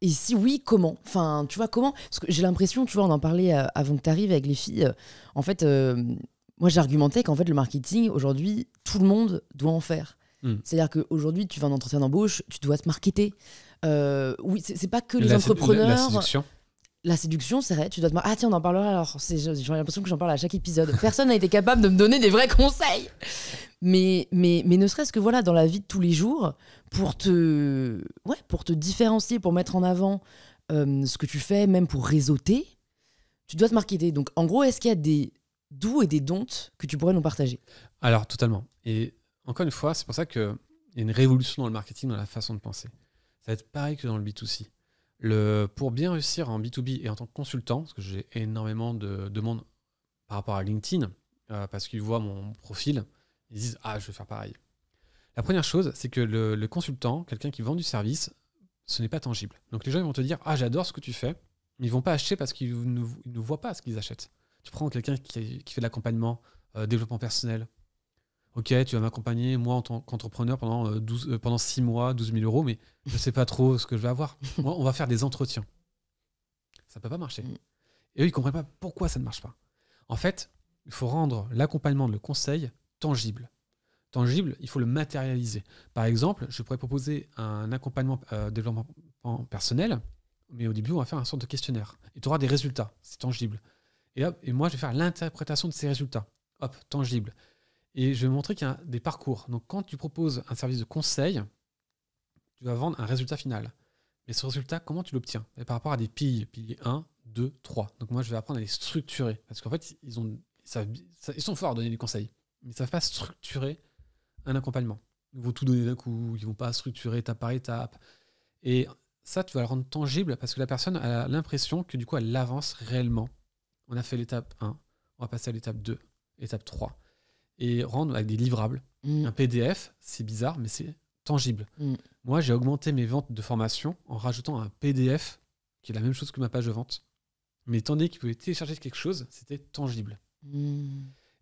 Et si oui, comment? Enfin, tu vois, comment? Parce que j'ai l'impression, tu vois, on en parlait avant que tu arrives avec les filles. En fait, moi, j'argumentais qu'en fait, le marketing, aujourd'hui, tout le monde doit en faire. C'est-à-dire qu'aujourd'hui, tu vas en entretien d'embauche, tu dois te marketer. Oui, c'est pas que les entrepreneurs. La séduction. La séduction, c'est vrai, tu dois te marquer. Ah tiens, on en parlera alors. J'ai l'impression que j'en parle à chaque épisode. Personne n'a été capable de me donner des vrais conseils. Mais ne serait-ce que voilà, dans la vie de tous les jours, pour te différencier, pour mettre en avant ce que tu fais, même pour réseauter, tu dois te marketer. Donc en gros, est-ce qu'il y a des do's et des don'ts que tu pourrais nous partager? Alors totalement. Et encore une fois, c'est pour ça qu'il y a une révolution dans le marketing, dans la façon de penser. Ça va être pareil que dans le B2C. Pour bien réussir en B2B et en tant que consultant, parce que j'ai énormément de demandes par rapport à LinkedIn, parce qu'ils voient mon profil, ils disent « Ah, je vais faire pareil ». La première chose, c'est que le consultant, quelqu'un qui vend du service, ce n'est pas tangible. Donc les gens ils vont te dire « Ah, j'adore ce que tu fais », mais ils ne vont pas acheter parce qu'ils ne voient pas ce qu'ils achètent. Tu prends quelqu'un qui fait de l'accompagnement, développement personnel. Ok, tu vas m'accompagner, moi, en tant qu'entrepreneur, pendant 6 mois, 12 000 €, mais je ne sais pas trop ce que je vais avoir. Moi, on va faire des entretiens. Ça ne peut pas marcher. Et eux, ils ne comprennent pas pourquoi ça ne marche pas. En fait, il faut rendre l'accompagnement, le conseil, tangible. Tangible, il faut le matérialiser. Par exemple, je pourrais proposer un accompagnement développement personnel, mais au début, on va faire un sorte de questionnaire. Et tu auras des résultats, c'est tangible. Et moi, je vais faire l'interprétation de ces résultats. Hop, tangible. Et je vais montrer qu'il y a des parcours. Donc, quand tu proposes un service de conseil, tu vas vendre un résultat final. Mais ce résultat, comment tu l'obtiens? Et par rapport à des piliers. Pilier 1, 2, 3. Donc, moi, je vais apprendre à les structurer. Parce qu'en fait, ils sont forts à donner des conseils. Mais ils ne savent pas structurer un accompagnement. Ils vont tout donner d'un coup. Ils ne vont pas structurer étape par étape. Et ça, tu vas le rendre tangible parce que la personne a l'impression que du coup, elle avance réellement. On a fait l'étape 1. On va passer à l'étape 2, étape 3. Et rendre avec des livrables. Un PDF, c'est bizarre, mais c'est tangible. Moi, j'ai augmenté mes ventes de formation en rajoutant un PDF qui est la même chose que ma page de vente. Mais étant donné qu'il pouvait télécharger quelque chose, c'était tangible.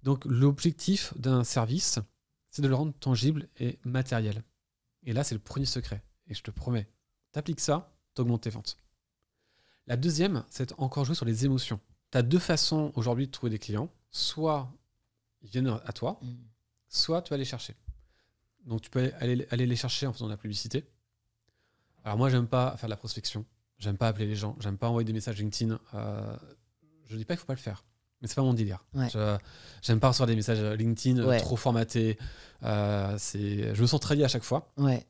Donc, l'objectif d'un service, c'est de le rendre tangible et matériel. Et là, c'est le premier secret. Et je te promets, t'appliques ça, t'augmentes tes ventes. La deuxième, c'est encore jouer sur les émotions. Tu as 2 façons aujourd'hui de trouver des clients. Soit ils viennent à toi, soit tu vas les chercher. Donc, tu peux aller les chercher en faisant de la publicité. Alors, moi, j'aime pas faire de la prospection. J'aime pas appeler les gens. J'aime pas envoyer des messages LinkedIn. Je dis pas qu'il faut pas le faire. Mais c'est pas mon délire. Ouais. J'aime pas recevoir des messages LinkedIn trop formatés. Je me sens très lié à chaque fois. Ouais.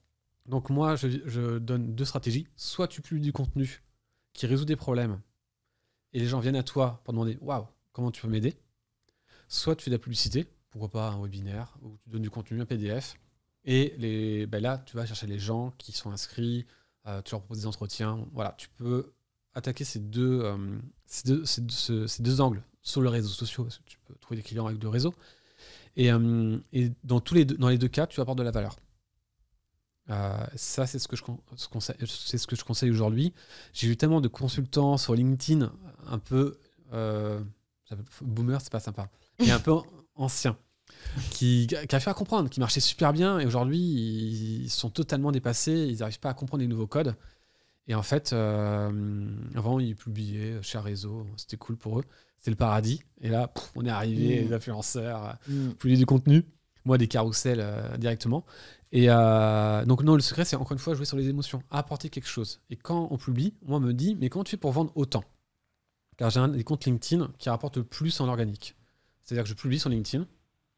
Donc, moi, je donne 2 stratégies. Soit tu publies du contenu qui résout des problèmes et les gens viennent à toi pour demander « Waouh, comment tu peux m'aider ?» Soit tu fais de la publicité, pourquoi pas un webinaire, où tu donnes du contenu, un PDF. Et là, tu vas chercher les gens qui sont inscrits, tu leur proposes des entretiens. Voilà, tu peux attaquer ces deux angles sur les réseaux sociaux, parce que tu peux trouver des clients avec 2 réseaux. Et dans les deux cas, tu apportes de la valeur. Ça, c'est ce que je conseille aujourd'hui. J'ai eu tellement de consultants sur LinkedIn, un peu boomer, c'est pas sympa, mais un peu ancien, qui a fait à comprendre, qui marchait super bien, et aujourd'hui, ils sont totalement dépassés, ils n'arrivent pas à comprendre les nouveaux codes. Et en fait, avant, ils publiaient chez un réseau, c'était cool pour eux, c'était le paradis. Et là, on est arrivé, les influenceurs, publier du contenu, moi, des carousels directement. Et donc, non, le secret, c'est encore une fois jouer sur les émotions, apporter quelque chose. Et quand on publie, moi, on me dit, mais comment tu fais pour vendre autant? Car j'ai un des comptes LinkedIn qui rapporte le plus en organique. C'est-à-dire que je publie sur LinkedIn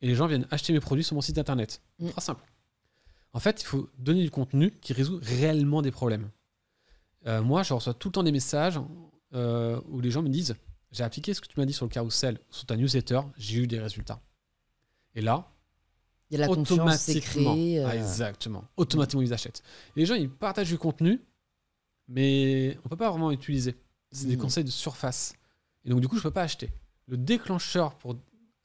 et les gens viennent acheter mes produits sur mon site internet. Très simple. En fait, il faut donner du contenu qui résout réellement des problèmes. Moi, je reçois tout le temps des messages où les gens me disent « J'ai appliqué ce que tu m'as dit sur le carrousel, sur ta newsletter, j'ai eu des résultats. » Et là, il y a la confiance s'est créée. Exactement. Automatiquement, ils achètent. Et les gens, ils partagent du contenu, mais on ne peut pas vraiment utiliser. C'est des conseils de surface. Et donc, du coup, je ne peux pas acheter. Le déclencheur pour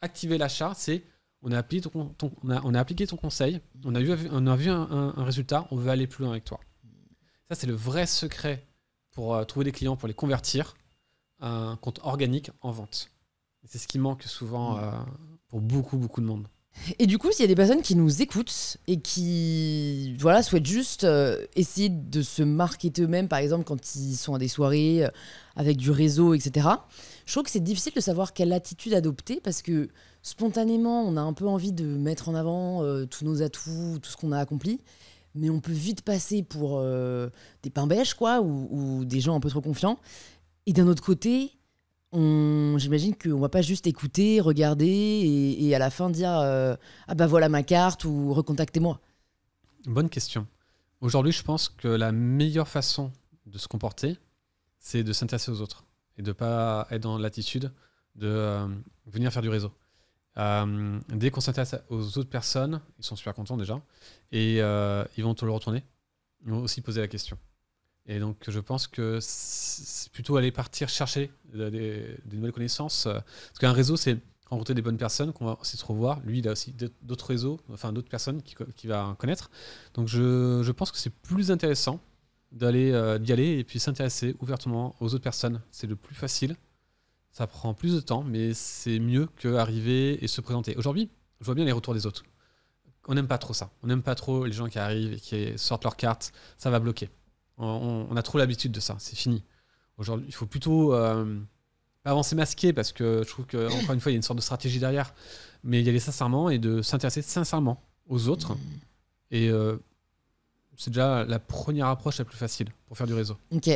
activer l'achat, c'est on a appliqué ton conseil, on a vu un résultat, on veut aller plus loin avec toi. Ça, c'est le vrai secret pour trouver des clients, pour les convertir, un compte organique en vente. Et c'est ce qui manque souvent pour beaucoup, beaucoup de monde. Et du coup, s'il y a des personnes qui nous écoutent et qui souhaitent juste essayer de se marketer eux-mêmes, par exemple quand ils sont à des soirées avec du réseau, etc., je trouve que c'est difficile de savoir quelle attitude adopter parce que spontanément, on a un peu envie de mettre en avant tous nos atouts, tout ce qu'on a accompli, mais on peut vite passer pour des pains bêches, quoi, ou des gens un peu trop confiants. Et d'un autre côté, j'imagine qu'on va pas juste écouter, regarder et à la fin dire ah bah voilà ma carte ou recontactez-moi. Bonne question. Aujourd'hui, je pense que la meilleure façon de se comporter, c'est de s'intéresser aux autres et de pas être dans l'attitude de venir faire du réseau. Dès qu'on s'intéresse aux autres personnes, ils sont super contents déjà et ils vont te le retourner. Ils vont aussi poser la question. Et donc, je pense que c'est plutôt aller partir chercher des nouvelles connaissances. Parce qu'un réseau, c'est rencontrer des bonnes personnes qu'on va aussi se revoir. Lui, il a aussi d'autres réseaux, enfin d'autres personnes qu'il va connaître. Donc, je pense que c'est plus intéressant d'y aller et puis s'intéresser ouvertement aux autres personnes. C'est le plus facile. Ça prend plus de temps, mais c'est mieux qu'arriver et se présenter. Aujourd'hui, je vois bien les retours des autres. On n'aime pas trop ça. On n'aime pas trop les gens qui arrivent et qui sortent leur carte. Ça va bloquer. On a trop l'habitude de ça, c'est fini. Aujourd'hui, il faut plutôt pas avancer masqué parce que je trouve qu'encore une fois, il y a une sorte de stratégie derrière, mais y aller sincèrement et de s'intéresser sincèrement aux autres. Et c'est déjà la première approche la plus facile pour faire du réseau. Ok.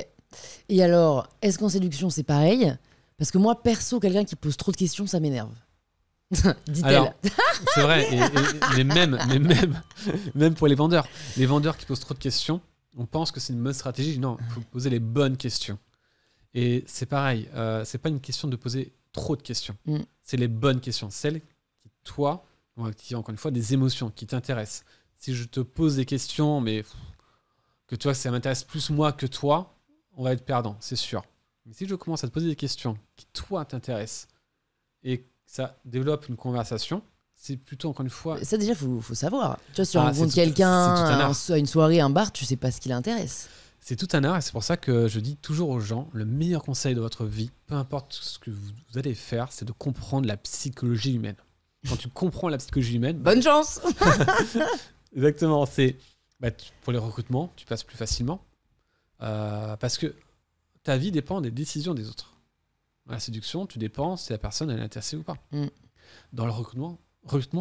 Et alors, est-ce qu'en séduction, c'est pareil ? Parce que moi, perso, quelqu'un qui pose trop de questions, ça m'énerve. Dit-elle. Alors, c'est vrai, mais même pour les vendeurs qui posent trop de questions, on pense que c'est une bonne stratégie. Non, il faut poser les bonnes questions. Et c'est pareil, c'est pas une question de poser trop de questions. C'est les bonnes questions, celles qui, toi, vont activer encore une fois des émotions qui t'intéressent. Si je te pose des questions, mais que toi, ça m'intéresse plus moi que toi, on va être perdant, c'est sûr. Mais si je commence à te poser des questions qui, toi, t'intéressent et ça développe une conversation, c'est plutôt, encore une fois... Ça, déjà, faut savoir. Tu vois, si on rencontre quelqu'un à une soirée, un bar, tu sais pas ce qui l'intéresse. C'est tout un art et c'est pour ça que je dis toujours aux gens, le meilleur conseil de votre vie, peu importe ce que vous allez faire, c'est de comprendre la psychologie humaine. Quand tu comprends la psychologie humaine... Bonne chance. Exactement. Pour les recrutements, tu passes plus facilement parce que ta vie dépend des décisions des autres. Dans la séduction, tu dépends si la personne elle est intéressée ou pas. Dans le recrutement,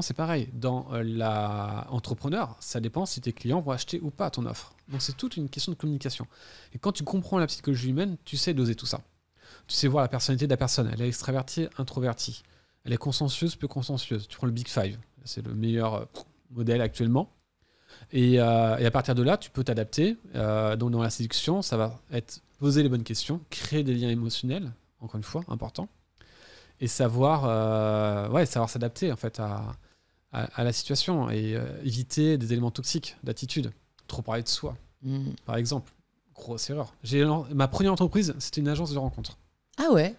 c'est pareil. Dans l'entrepreneur, ça dépend si tes clients vont acheter ou pas ton offre. Donc, c'est toute une question de communication. Et quand tu comprends la psychologie humaine, tu sais doser tout ça. Tu sais voir la personnalité de la personne. Elle est extravertie, introvertie. Elle est consciencieuse, peu consciencieuse. Tu prends le Big Five. C'est le meilleur modèle actuellement. Et à partir de là, tu peux t'adapter. Donc, dans la séduction, ça va être poser les bonnes questions, créer des liens émotionnels, encore une fois, important. Et savoir s'adapter en fait à la situation et éviter des éléments toxiques d'attitude. Trop parler de soi, par exemple. Grosse erreur. Ma première entreprise, c'était une agence de rencontres. Ah ouais.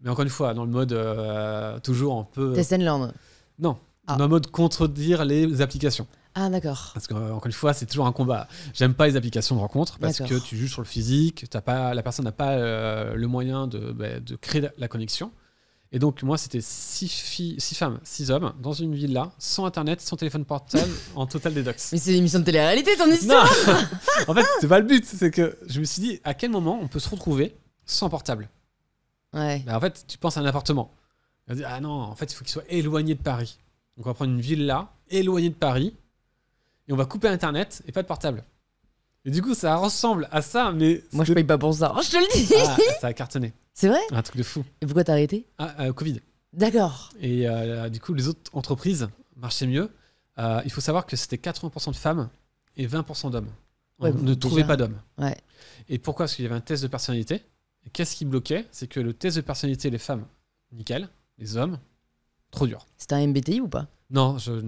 Mais encore une fois, dans le mode toujours un peu... Test and learn. Non, dans le mode contredire les applications. Ah d'accord. Parce qu'encore une fois, c'est toujours un combat. J'aime pas les applications de rencontres parce que tu juges sur le physique, la personne n'a pas le moyen de créer la connexion. Et donc, moi, c'était 6 femmes, 6 hommes, dans une villa, sans internet, sans téléphone portable, en total dédox. Mais c'est une émission de télé-réalité, ton histoire. Non. En fait, c'est pas le but. C'est que je me suis dit, à quel moment on peut se retrouver sans portable? Ouais. En fait, tu penses à un appartement. On dit, ah non, en fait, il faut qu'il soit éloigné de Paris. Donc, on va prendre une villa éloignée de Paris et on va couper internet et pas de portable. Et du coup, ça ressemble à ça, mais... Moi, je paye pas pour ça. Je te le dis. Ça a cartonné. C'est vrai? Un truc de fou. Et pourquoi t'as arrêté? Covid. D'accord. Et du coup, les autres entreprises marchaient mieux. Il faut savoir que c'était 80% de femmes et 20% d'hommes. On ne trouvait pas d'hommes. Ouais. Et pourquoi? Parce qu'il y avait un test de personnalité. Et qu'est-ce qui bloquait? C'est que le test de personnalité, les femmes, nickel. Les hommes, trop dur. C'était un MBTI ou pas? Non, je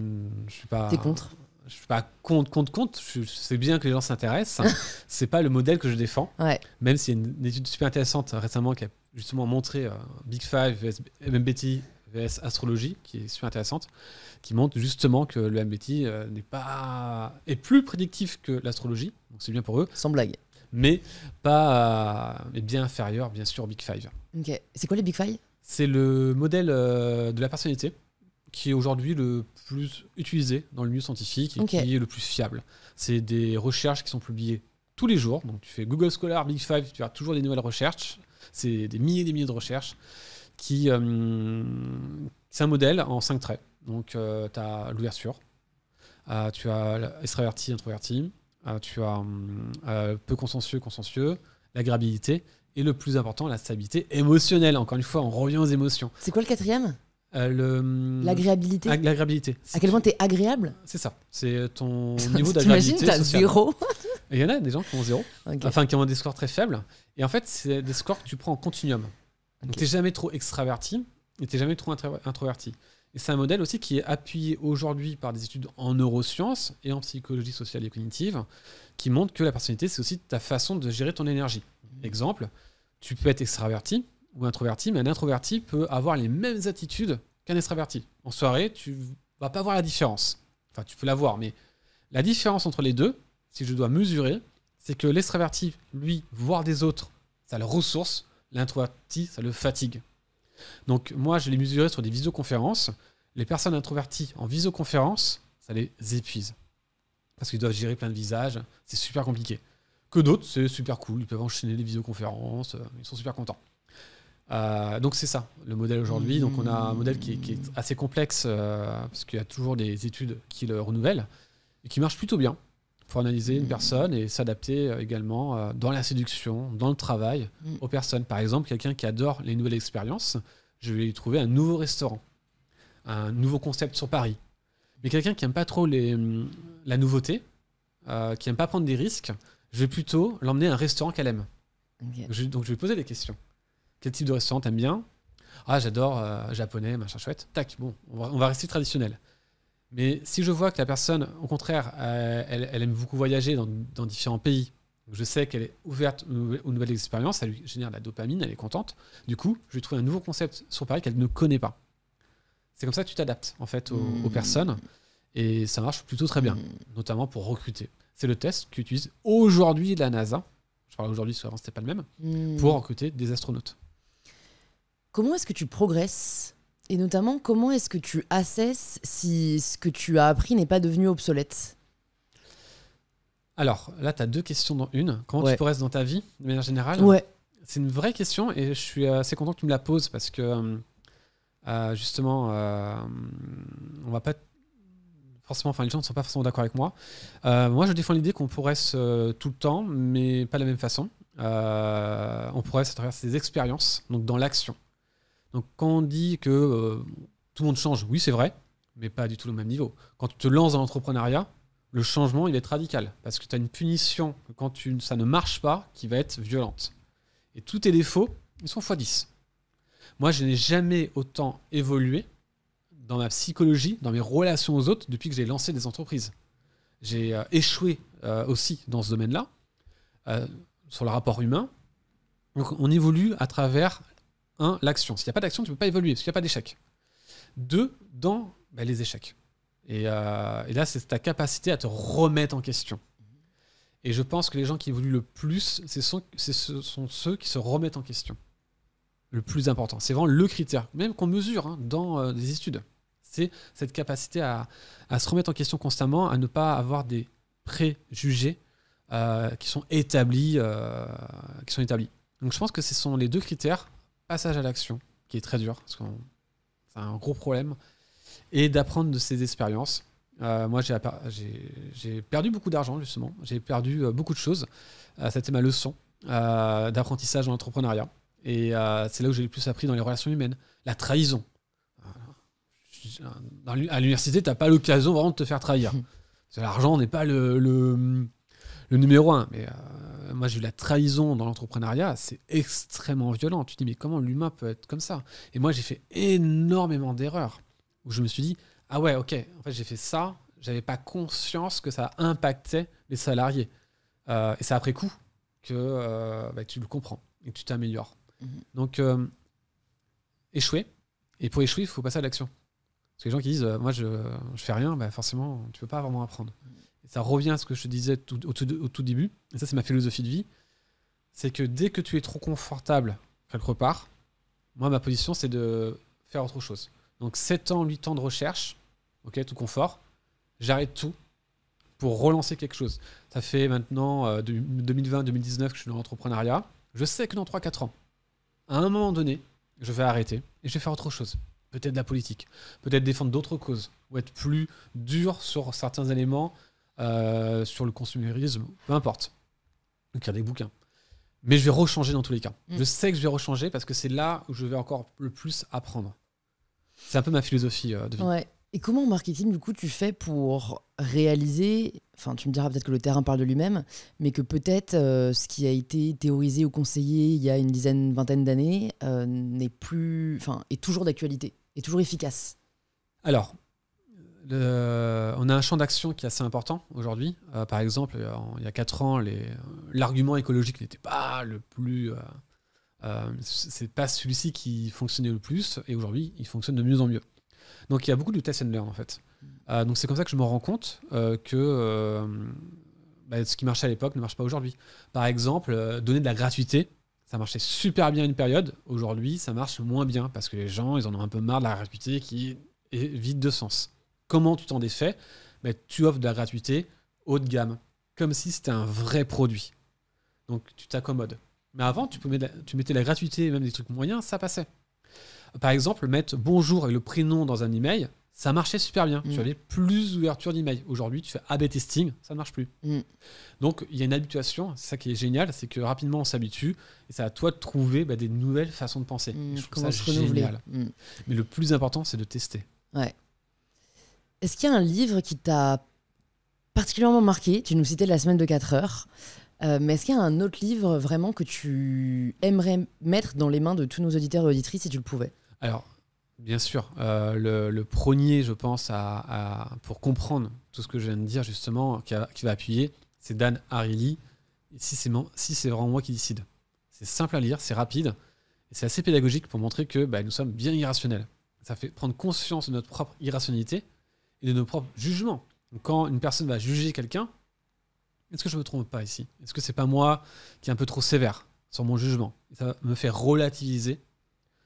suis pas... T'es contre? Je suis pas contre. Je sais bien que les gens s'intéressent. C'est pas le modèle que je défends. Ouais. Même s'il y a une étude super intéressante récemment qui a justement montré Big Five vs MBTI vs astrologie, qui est super intéressante, qui montre justement que le MBTI est plus prédictif que l'astrologie. Donc c'est bien pour eux. Sans blague. Mais bien inférieur, bien sûr, au Big Five. Ok. C'est quoi les Big Five? C'est le modèle de la personnalité qui est aujourd'hui le plus utilisé dans le milieu scientifique et qui est le plus fiable. C'est des recherches qui sont publiées tous les jours. Donc, tu fais Google Scholar, Big Five, tu as toujours des nouvelles recherches. C'est des milliers et des milliers de recherches. C'est un modèle en 5 traits. Donc, tu as l'ouverture, tu as extraverti, introverti, tu as peu consciencieux, l'agréabilité et le plus important, la stabilité émotionnelle. Encore une fois, on revient aux émotions. C'est quoi le quatrième? L'agréabilité. L'agréabilité. À quel point t'es agréable? C'est ça. C'est ton niveau d'agréabilité. T'imagines, t'as 0. Il y en a des gens qui ont 0. Okay. Enfin, qui ont des scores très faibles. Et en fait, c'est des scores que tu prends en continuum. Donc, t'es jamais trop extraverti et t'es jamais trop introverti. Et c'est un modèle aussi qui est appuyé aujourd'hui par des études en neurosciences et en psychologie sociale et cognitive qui montrent que la personnalité, c'est aussi ta façon de gérer ton énergie. Exemple, tu peux être extraverti ou introverti, mais un introverti peut avoir les mêmes attitudes qu'un extraverti. En soirée, tu vas pas voir la différence. Enfin, tu peux la voir, mais la différence entre les deux, si je dois mesurer, c'est que l'extraverti, lui, voir des autres, ça le ressource, l'introverti, ça le fatigue. Donc moi, je l'ai mesuré sur des visioconférences. Les personnes introverties en visioconférence, ça les épuise. Parce qu'ils doivent gérer plein de visages, c'est super compliqué. Que d'autres, c'est super cool, ils peuvent enchaîner les visioconférences, ils sont super contents. Donc c'est ça, le modèle aujourd'hui. Donc on a un modèle qui est assez complexe, parce qu'il y a toujours des études qui le renouvellent, et qui marche plutôt bien. faut analyser une personne et s'adapter également dans la séduction, dans le travail, aux personnes. Par exemple, quelqu'un qui adore les nouvelles expériences, je vais lui trouver un nouveau restaurant, un nouveau concept sur Paris. Mais quelqu'un qui n'aime pas trop la nouveauté, qui n'aime pas prendre des risques, je vais plutôt l'emmener à un restaurant qu'elle aime. Okay. Donc je vais poser des questions. Quel type de restaurant t'aimes bien ? Ah, j'adore japonais, machin chouette. Tac, bon, on va rester traditionnel. Mais si je vois que la personne, au contraire, elle aime beaucoup voyager dans différents pays, je sais qu'elle est ouverte aux nouvelles expériences, ça lui génère de la dopamine, elle est contente. Du coup, je vais trouver un nouveau concept sur Paris qu'elle ne connaît pas. C'est comme ça que tu t'adaptes en fait aux personnes et ça marche plutôt très bien, notamment pour recruter. C'est le test qu'utilise aujourd'hui la NASA. Je parle aujourd'hui, parce qu'avant c'était pas le même, pour recruter des astronautes. Comment est-ce que tu progresses ? Et notamment, comment est-ce que tu assesses si ce que tu as appris n'est pas devenu obsolète ? Alors, là, tu as 2 questions dans une. Comment tu progresses dans ta vie, de manière générale ? Ouais. C'est une vraie question et je suis assez content que tu me la poses parce que, justement, on va pas forcément... Enfin, les gens ne sont pas forcément d'accord avec moi. Moi, je défends l'idée qu'on progresse tout le temps, mais pas de la même façon. On progresse à travers ses expériences, donc dans l'action. Donc quand on dit que tout le monde change, oui c'est vrai, mais pas du tout au même niveau. Quand tu te lances dans l'entrepreneuriat, le changement il va être radical, parce que tu as une punition quand ça ne marche pas qui va être violente. Et tous tes défauts, ils sont x10. Moi je n'ai jamais autant évolué dans ma psychologie, dans mes relations aux autres, depuis que j'ai lancé des entreprises. J'ai échoué aussi dans ce domaine-là, sur le rapport humain. Donc on évolue à travers... 1, l'action. S'il n'y a pas d'action, tu ne peux pas évoluer, parce qu'il n'y a pas d'échec. 2, dans les échecs. Et là, c'est ta capacité à te remettre en question. Et je pense que les gens qui évoluent le plus, ce sont ceux qui se remettent en question. Le plus important. C'est vraiment le critère, même qu'on mesure dans des études. C'est cette capacité à se remettre en question constamment, à ne pas avoir des préjugés qui sont établis. Donc je pense que ce sont les 2 critères. Passage à l'action, qui est très dur, parce que c'est un gros problème, et d'apprendre de ses expériences. Moi, j'ai perdu beaucoup d'argent, justement. J'ai perdu beaucoup de choses. C'était ma leçon d'apprentissage dans l'entrepreneuriat. Et c'est là où j'ai le plus appris dans les relations humaines. La trahison. À l'université, tu n'as pas l'occasion vraiment de te faire trahir. L'argent n'est pas le numéro 1, mais moi j'ai eu la trahison dans l'entrepreneuriat, c'est extrêmement violent. Tu te dis mais comment l'humain peut être comme ça ? Et moi j'ai fait énormément d'erreurs où je me suis dit ah ouais ok, en fait j'ai fait ça, j'avais pas conscience que ça impactait les salariés. Et c'est après coup que tu le comprends et que tu t'améliores. Donc échouer, et pour échouer il faut passer à l'action. Parce que les gens qui disent moi je fais rien, forcément tu peux pas vraiment apprendre. Ça revient à ce que je te disais au tout début, et ça c'est ma philosophie de vie, c'est que dès que tu es trop confortable quelque part, moi ma position c'est de faire autre chose. Donc 7 ans, 8 ans de recherche, ok, tout confort, j'arrête tout pour relancer quelque chose. Ça fait maintenant 2020-2019 que je suis dans l'entrepreneuriat, je sais que dans 3-4 ans, à un moment donné, je vais arrêter et je vais faire autre chose. Peut-être de la politique, peut-être défendre d'autres causes, ou être plus dur sur certains éléments, sur le consumérisme, peu importe. Écrire des bouquins. Mais je vais rechanger dans tous les cas. Je sais que je vais rechanger parce que c'est là où je vais encore le plus apprendre. C'est un peu ma philosophie de vie. Ouais. Et comment en marketing, du coup, tu fais pour réaliser, enfin tu me diras peut-être que le terrain parle de lui-même, mais que peut-être ce qui a été théorisé ou conseillé il y a une dizaine, vingtaine d'années n'est plus, enfin est toujours d'actualité, est toujours efficace. Alors, on a un champ d'action qui est assez important aujourd'hui. Par exemple, il y a 4 ans, l'argument écologique n'était pas le plus... c'est pas celui-ci qui fonctionnait le plus, et aujourd'hui, il fonctionne de mieux en mieux. Donc, il y a beaucoup de test and learn, en fait. Donc, c'est comme ça que je me rends compte que ce qui marchait à l'époque ne marche pas aujourd'hui. Par exemple, donner de la gratuité, ça marchait super bien à une période. Aujourd'hui, ça marche moins bien, parce que les gens, ils en ont un peu marre de la gratuité qui est vide de sens. Comment tu t'en défais ? Tu offres de la gratuité haut de gamme, comme si c'était un vrai produit. Donc tu t'accommodes. Mais avant, tu mettais la gratuité, même des trucs moyens, ça passait. Par exemple, mettre bonjour et le prénom dans un email, Ça marchait super bien. Tu avais plus d'ouverture d'email. Aujourd'hui, tu fais A/B testing, ça ne marche plus. Donc, il y a une habituation. C'est ça qui est génial, c'est que rapidement, on s'habitue. Et c'est à toi de trouver des nouvelles façons de penser. Je trouve ça génial. Mais le plus important, c'est de tester. Ouais. Est-ce qu'il y a un livre qui t'a particulièrement marqué? Tu nous citais La semaine de 4 heures. Mais est-ce qu'il y a un autre livre vraiment que tu aimerais mettre dans les mains de tous nos auditeurs et auditrices si tu le pouvais? Alors, bien sûr. Le premier, je pense, pour comprendre tout ce que je viens de dire, justement, qui va appuyer, c'est Dan Ariely. Si c'est vraiment moi qui décide. C'est simple à lire, c'est rapide, et c'est assez pédagogique pour montrer que nous sommes bien irrationnels. Ça fait prendre conscience de notre propre irrationalité et de nos propres jugements. Donc, quand une personne va juger quelqu'un, est-ce que je ne me trompe pas ici? Est-ce que c'est pas moi qui est un peu trop sévère sur mon jugement? Ça me fait relativiser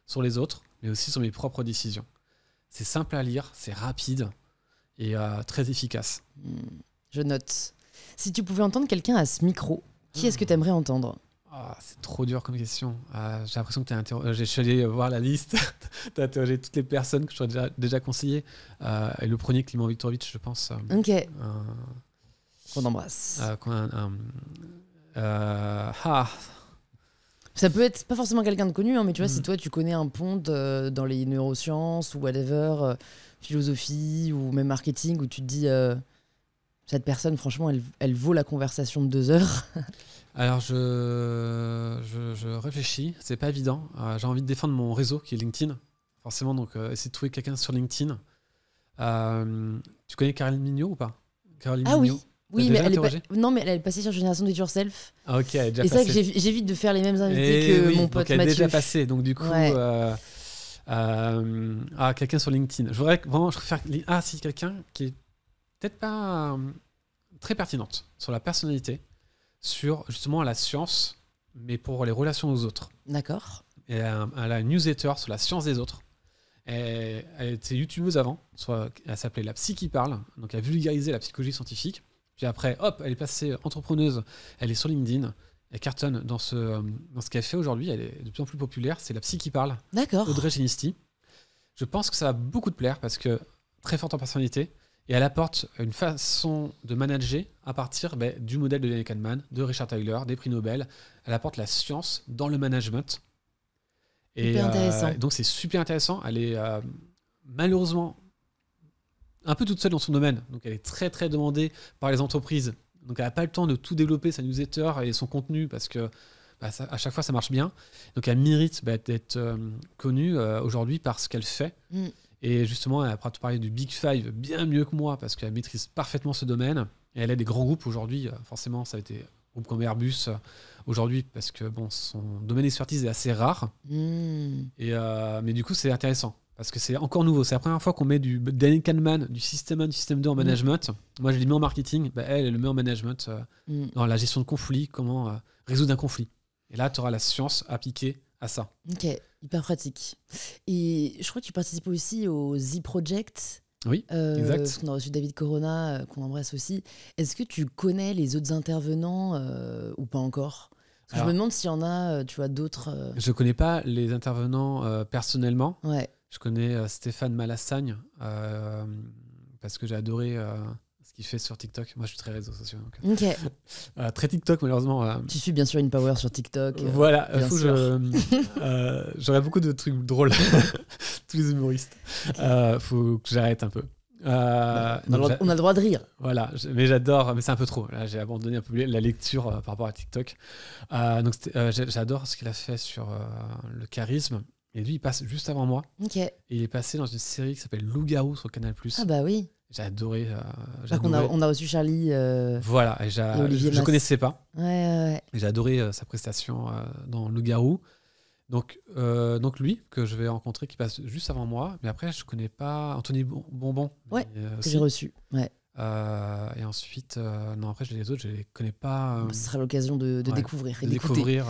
sur les autres, mais aussi sur mes propres décisions. C'est simple à lire, c'est rapide et très efficace. Je note. Si tu pouvais entendre quelqu'un à ce micro, qui est-ce que tu aimerais entendre? C'est trop dur comme question. J'ai l'impression que tu as interrogé. Je suis allé voir la liste. Tu as interrogé toutes les personnes que je t'aurais déjà conseillées. Et le premier, Climent Viktorovitch, je pense. Ok. Qu'on embrasse. Ça peut être pas forcément quelqu'un de connu, mais tu vois, si toi tu connais un pont dans les neurosciences ou whatever, philosophie ou même marketing, où tu te dis cette personne, franchement, elle vaut la conversation de 2 heures. Alors je réfléchis, c'est pas évident. J'ai envie de défendre mon réseau qui est LinkedIn, forcément, donc essayer de trouver quelqu'un sur LinkedIn. Tu connais Caroline Mignot ou pas? Caroline Mignot. Oui, mais elle est passée sur Génération Do It Yourself. Ah, ok, elle est déjà passée. Et c'est vrai que j'évite de faire les mêmes invités que mon pote Mathieu. Elle est déjà passée, donc du coup, quelqu'un sur LinkedIn. Je préfère quelqu'un qui est peut-être pas très pertinente sur la personnalité, sur justement la science, mais pour les relations aux autres. D'accord. Et elle a une newsletter sur la science des autres. Elle était youtubeuse avant, elle s'appelait La Psy qui parle, donc elle a vulgarisé la psychologie scientifique. Puis après, hop, elle est passée entrepreneuse, elle est sur LinkedIn, elle cartonne dans ce qu'elle fait aujourd'hui, elle est de plus en plus populaire, c'est La Psy qui parle. D'accord. Audrey Genisti. Je pense que ça va beaucoup te plaire parce que très forte en personnalité, et elle apporte une façon de manager à partir du modèle de Daniel Kahneman, de Richard Thaler, des prix Nobel. Elle apporte la science dans le management. Super intéressant. Donc c'est super intéressant. Elle est malheureusement un peu toute seule dans son domaine. Donc elle est très très demandée par les entreprises. Donc elle n'a pas le temps de tout développer, sa newsletter et son contenu, parce que à chaque fois ça marche bien. Donc elle mérite d'être connue aujourd'hui par ce qu'elle fait. Et justement, elle a parlé du Big Five bien mieux que moi, parce qu'elle maîtrise parfaitement ce domaine. Et elle a des grands groupes aujourd'hui. Forcément, ça a été groupe comme Airbus aujourd'hui, parce que son domaine d'expertise est assez rare. Mais du coup, c'est intéressant, parce que c'est encore nouveau. C'est la première fois qu'on met du Daniel Kahneman, du système 1, du système 2 en management. Moi, je l'ai mis en marketing. Elle le met en management, dans la gestion de conflits, comment résoudre un conflit. Et là, tu auras la science appliquée à ça. Ok, hyper pratique. Et je crois que tu participes aussi au Z Project. Oui, exact. Parce qu'on a reçu David Corona, qu'on embrasse aussi. Est-ce que tu connais les autres intervenants ou pas encore? Parce que je me demande s'il y en a, tu vois, d'autres. Je connais pas les intervenants personnellement. Ouais. Je connais Stéphane Malassagne, parce que j'ai adoré ce qu'il fait sur TikTok. Moi, je suis très réseaux sociaux. Donc, très TikTok, malheureusement. Tu suis bien sûr InPower sur TikTok. Voilà, j'aurais beaucoup de trucs drôles. Tous les humoristes. Faut que j'arrête un peu. On a le droit de rire. Voilà, mais j'adore, mais c'est un peu trop. Là, j'ai abandonné un peu la lecture par rapport à TikTok. Donc, j'adore ce qu'il a fait sur le charisme. Et lui, il passe juste avant moi. Et il est passé dans une série qui s'appelle Loup-garou sur Canal+. Ah bah oui. J'ai adoré. On a reçu Charlie. Voilà, et je ne connaissais pas. Ouais. Et j'ai adoré sa prestation dans Loup-garou. Donc lui, que je vais rencontrer, qui passe juste avant moi. Mais après, je ne connais pas Anthony Bonbon. Ouais, que j'ai reçu. Ouais. Et ensuite, après, les autres, je ne les connais pas. Ce sera l'occasion de découvrir et d'écouter. Découvrir,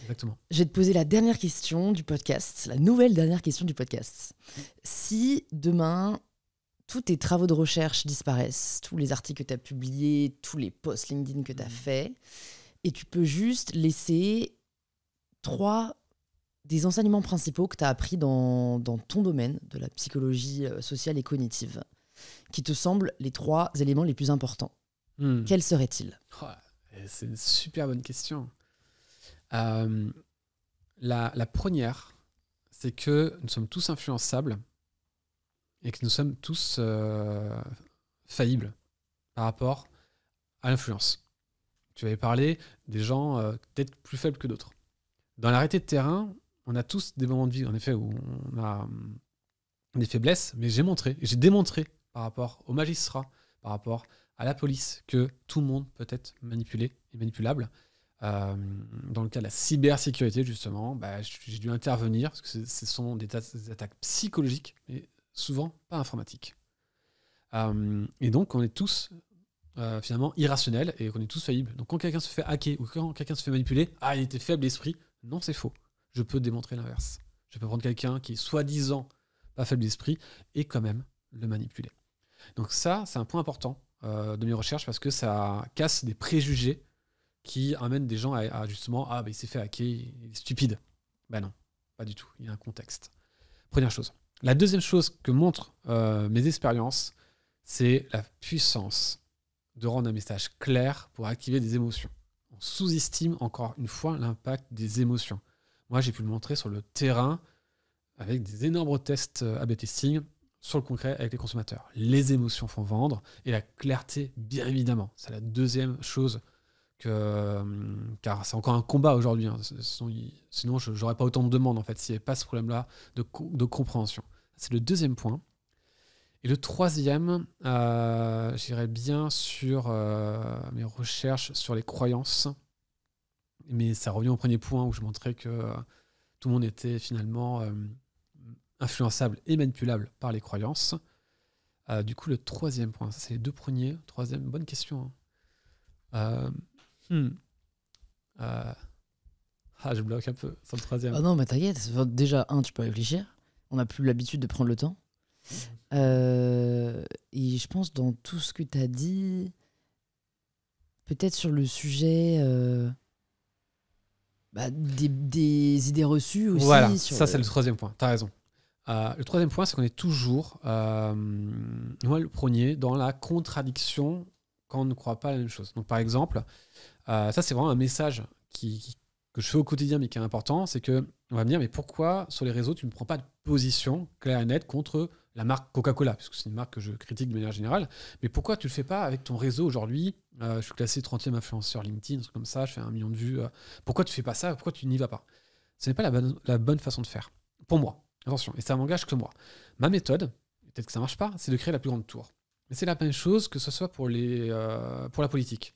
exactement. Je vais te poser la dernière question du podcast, la nouvelle dernière question du podcast. Si demain, tous tes travaux de recherche disparaissent, tous les articles que tu as publiés, tous les posts LinkedIn que tu as faits, et tu peux juste laisser 3 des enseignements principaux que tu as appris dans ton domaine de la psychologie sociale et cognitive, qui te semblent les 3 éléments les plus importants. Quels seraient-ils ? C'est une super bonne question. La première, c'est que nous sommes tous influençables et que nous sommes tous faillibles par rapport à l'influence. Tu avais parlé des gens peut-être plus faibles que d'autres. Dans la réalité de terrain, on a tous des moments de vie, en effet, où on a des faiblesses, mais j'ai démontré par rapport aux magistrats, par rapport à la police, que tout le monde peut être manipulé et manipulable. Dans le cas de la cybersécurité, justement, j'ai dû intervenir, parce que ce sont des attaques psychologiques, mais souvent pas informatiques. Et donc, on est tous finalement irrationnels et qu'on est tous faillibles. Donc, quand quelqu'un se fait hacker ou quand quelqu'un se fait manipuler, il était faible d'esprit. Non, c'est faux. Je peux démontrer l'inverse. Je peux prendre quelqu'un qui est soi-disant pas faible d'esprit et quand même le manipuler. Donc ça, c'est un point important de mes recherches parce que ça casse des préjugés qui amènent des gens à justement « il s'est fait hacker, il est stupide ». Non, pas du tout. Il y a un contexte. Première chose. La deuxième chose que montrent mes expériences, c'est la puissance de rendre un message clair pour activer des émotions. On sous-estime encore une fois l'impact des émotions. Moi, j'ai pu le montrer sur le terrain avec des énormes tests A/B testing sur le concret avec les consommateurs. Les émotions font vendre et la clarté, bien évidemment. C'est la deuxième chose car c'est encore un combat aujourd'hui. Sinon, je n'aurais pas autant de demandes en fait s'il n'y avait pas ce problème-là de compréhension. C'est le deuxième point. Et le troisième, j'irais bien sur mes recherches sur les croyances. Mais ça revient au premier point où je montrais que tout le monde était finalement influençable et manipulable par les croyances. Du coup, le troisième point, ça c'est les 2 premiers. Troisième, bonne question. Je bloque un peu sur le troisième. Non, mais t'inquiète. Déjà, tu peux réfléchir. On n'a plus l'habitude de prendre le temps. Et je pense dans tout ce que tu as dit, peut-être sur le sujet des idées reçues aussi. Voilà, ça c'est le troisième point, tu as raison. Le troisième point, c'est qu'on est toujours, moi le premier, dans la contradiction quand on ne croit pas à la même chose. Donc par exemple, ça c'est vraiment un message que je fais au quotidien mais qui est important, c'est qu'on va me dire mais pourquoi sur les réseaux tu ne prends pas de position claire et nette contre la marque Coca-Cola, puisque c'est une marque que je critique de manière générale, mais pourquoi tu le fais pas avec ton réseau aujourd'hui? Je suis classé 30e influenceur LinkedIn, un truc comme ça, je fais 1 million de vues. Pourquoi tu fais pas ça? Pourquoi tu n'y vas pas? Ce n'est pas la bonne façon de faire. Pour moi, attention, et ça m'engage que moi. Ma méthode, peut-être que ça marche pas, c'est de créer la plus grande tour. Mais c'est la même chose que ce soit pour la politique.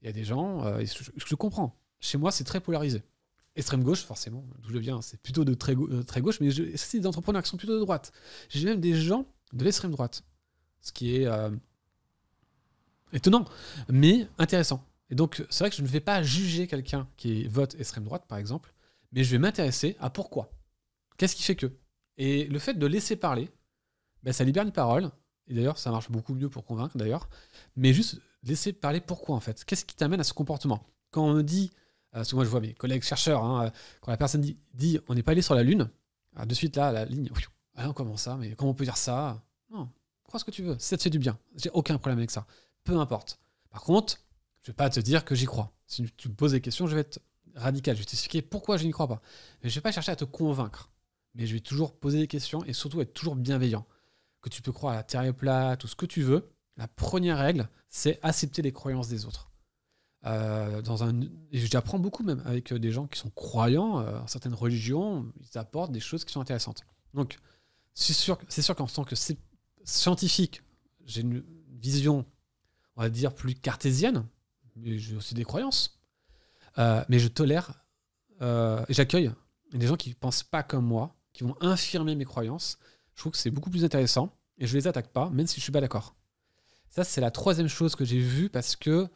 Il y a des gens, je comprends. Chez moi, c'est très polarisé. Extrême gauche, forcément, d'où je viens, c'est plutôt de très gauche, mais c'est des entrepreneurs qui sont plutôt de droite. J'ai même des gens de l'extrême droite, ce qui est étonnant, mais intéressant. Et donc, c'est vrai que je ne vais pas juger quelqu'un qui vote extrême droite, par exemple, mais je vais m'intéresser à pourquoi. Qu'est-ce qui fait que? Et le fait de laisser parler, ça libère une parole, et d'ailleurs, ça marche beaucoup mieux pour convaincre, d'ailleurs, mais juste laisser parler pourquoi, en fait. Qu'est-ce qui t'amène à ce comportement? Quand on me dit... parce que moi, je vois mes collègues chercheurs, quand la personne dit on n'est pas allé sur la Lune, de suite là, la ligne, comment ça? Mais comment on peut dire ça? Non, crois ce que tu veux, si ça te fait du bien. J'ai aucun problème avec ça. Peu importe. Par contre, je ne vais pas te dire que j'y crois. Si tu me poses des questions, je vais être radical. Je vais t'expliquer pourquoi je n'y crois pas. Mais je ne vais pas chercher à te convaincre. Mais je vais toujours poser des questions et surtout être toujours bienveillant. Que tu peux croire à la Terre est plate ou ce que tu veux, la première règle, c'est accepter les croyances des autres. Et j'apprends beaucoup même avec des gens qui sont croyants en certaines religions, ils apportent des choses qui sont intéressantes. Donc c'est sûr qu'en tant que scientifique, j'ai une vision, on va dire, plus cartésienne, mais j'ai aussi des croyances. Mais je tolère et j'accueille des gens qui ne pensent pas comme moi, qui vont infirmer mes croyances. Je trouve que c'est beaucoup plus intéressant et je ne les attaque pas, même si je ne suis pas d'accord. Ça, c'est la troisième chose que j'ai vue parce que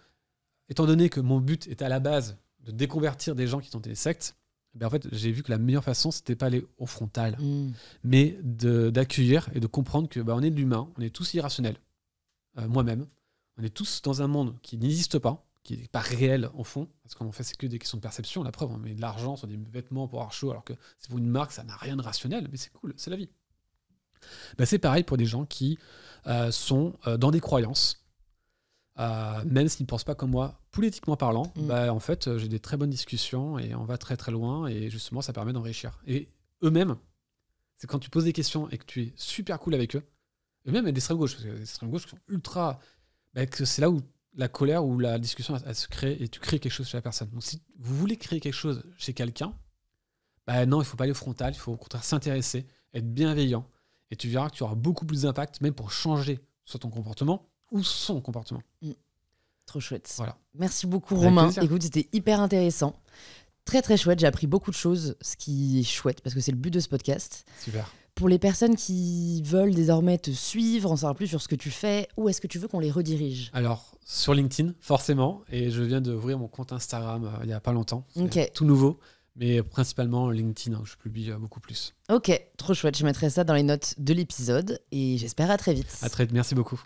étant donné que mon but était à la base de déconvertir des gens qui sont des sectes, en fait, j'ai vu que la meilleure façon, c'était pas aller au frontal, mais d'accueillir et de comprendre que on est de l'humain, on est tous irrationnels. Moi-même, on est tous dans un monde qui n'existe pas, qui n'est pas réel en fond, parce qu'en fait, c'est que des questions de perception. La preuve, on met de l'argent sur des vêtements pour avoir chaud, alors que c'est pour une marque, ça n'a rien de rationnel, mais c'est cool, c'est la vie. Bah, c'est pareil pour des gens qui sont dans des croyances, même s'ils ne pensent pas comme moi, politiquement parlant. Bah, en fait, j'ai des très bonnes discussions et on va très très loin, et justement, ça permet d'enrichir. Et eux-mêmes, c'est quand tu poses des questions et que tu es super cool avec eux, et même d'extrême gauche, parce que les extrêmes gauche sont ultra... Bah, que c'est là où la colère ou la discussion elle se crée, et tu crées quelque chose chez la personne. Donc si vous voulez créer quelque chose chez quelqu'un, bah non, il ne faut pas aller au frontal, il faut au contraire s'intéresser, être bienveillant, et tu verras que tu auras beaucoup plus d'impact, même pour changer soit ton comportement ou son comportement. Trop chouette. Voilà. Merci beaucoup, Avec Romain. plaisir. Écoute, c'était hyper intéressant. Très très chouette, j'ai appris beaucoup de choses, ce qui est chouette parce que c'est le but de ce podcast. Super. Pour les personnes qui veulent désormais te suivre, en savoir plus sur ce que tu fais, où est-ce que tu veux qu'on les redirige? Alors, sur LinkedIn, forcément, et je viens d'ouvrir mon compte Instagram il n'y a pas longtemps. C'est Ok. tout nouveau, mais principalement LinkedIn, où je publie beaucoup plus. Ok, trop chouette, je mettrai ça dans les notes de l'épisode et j'espère à très vite. À très vite, merci beaucoup.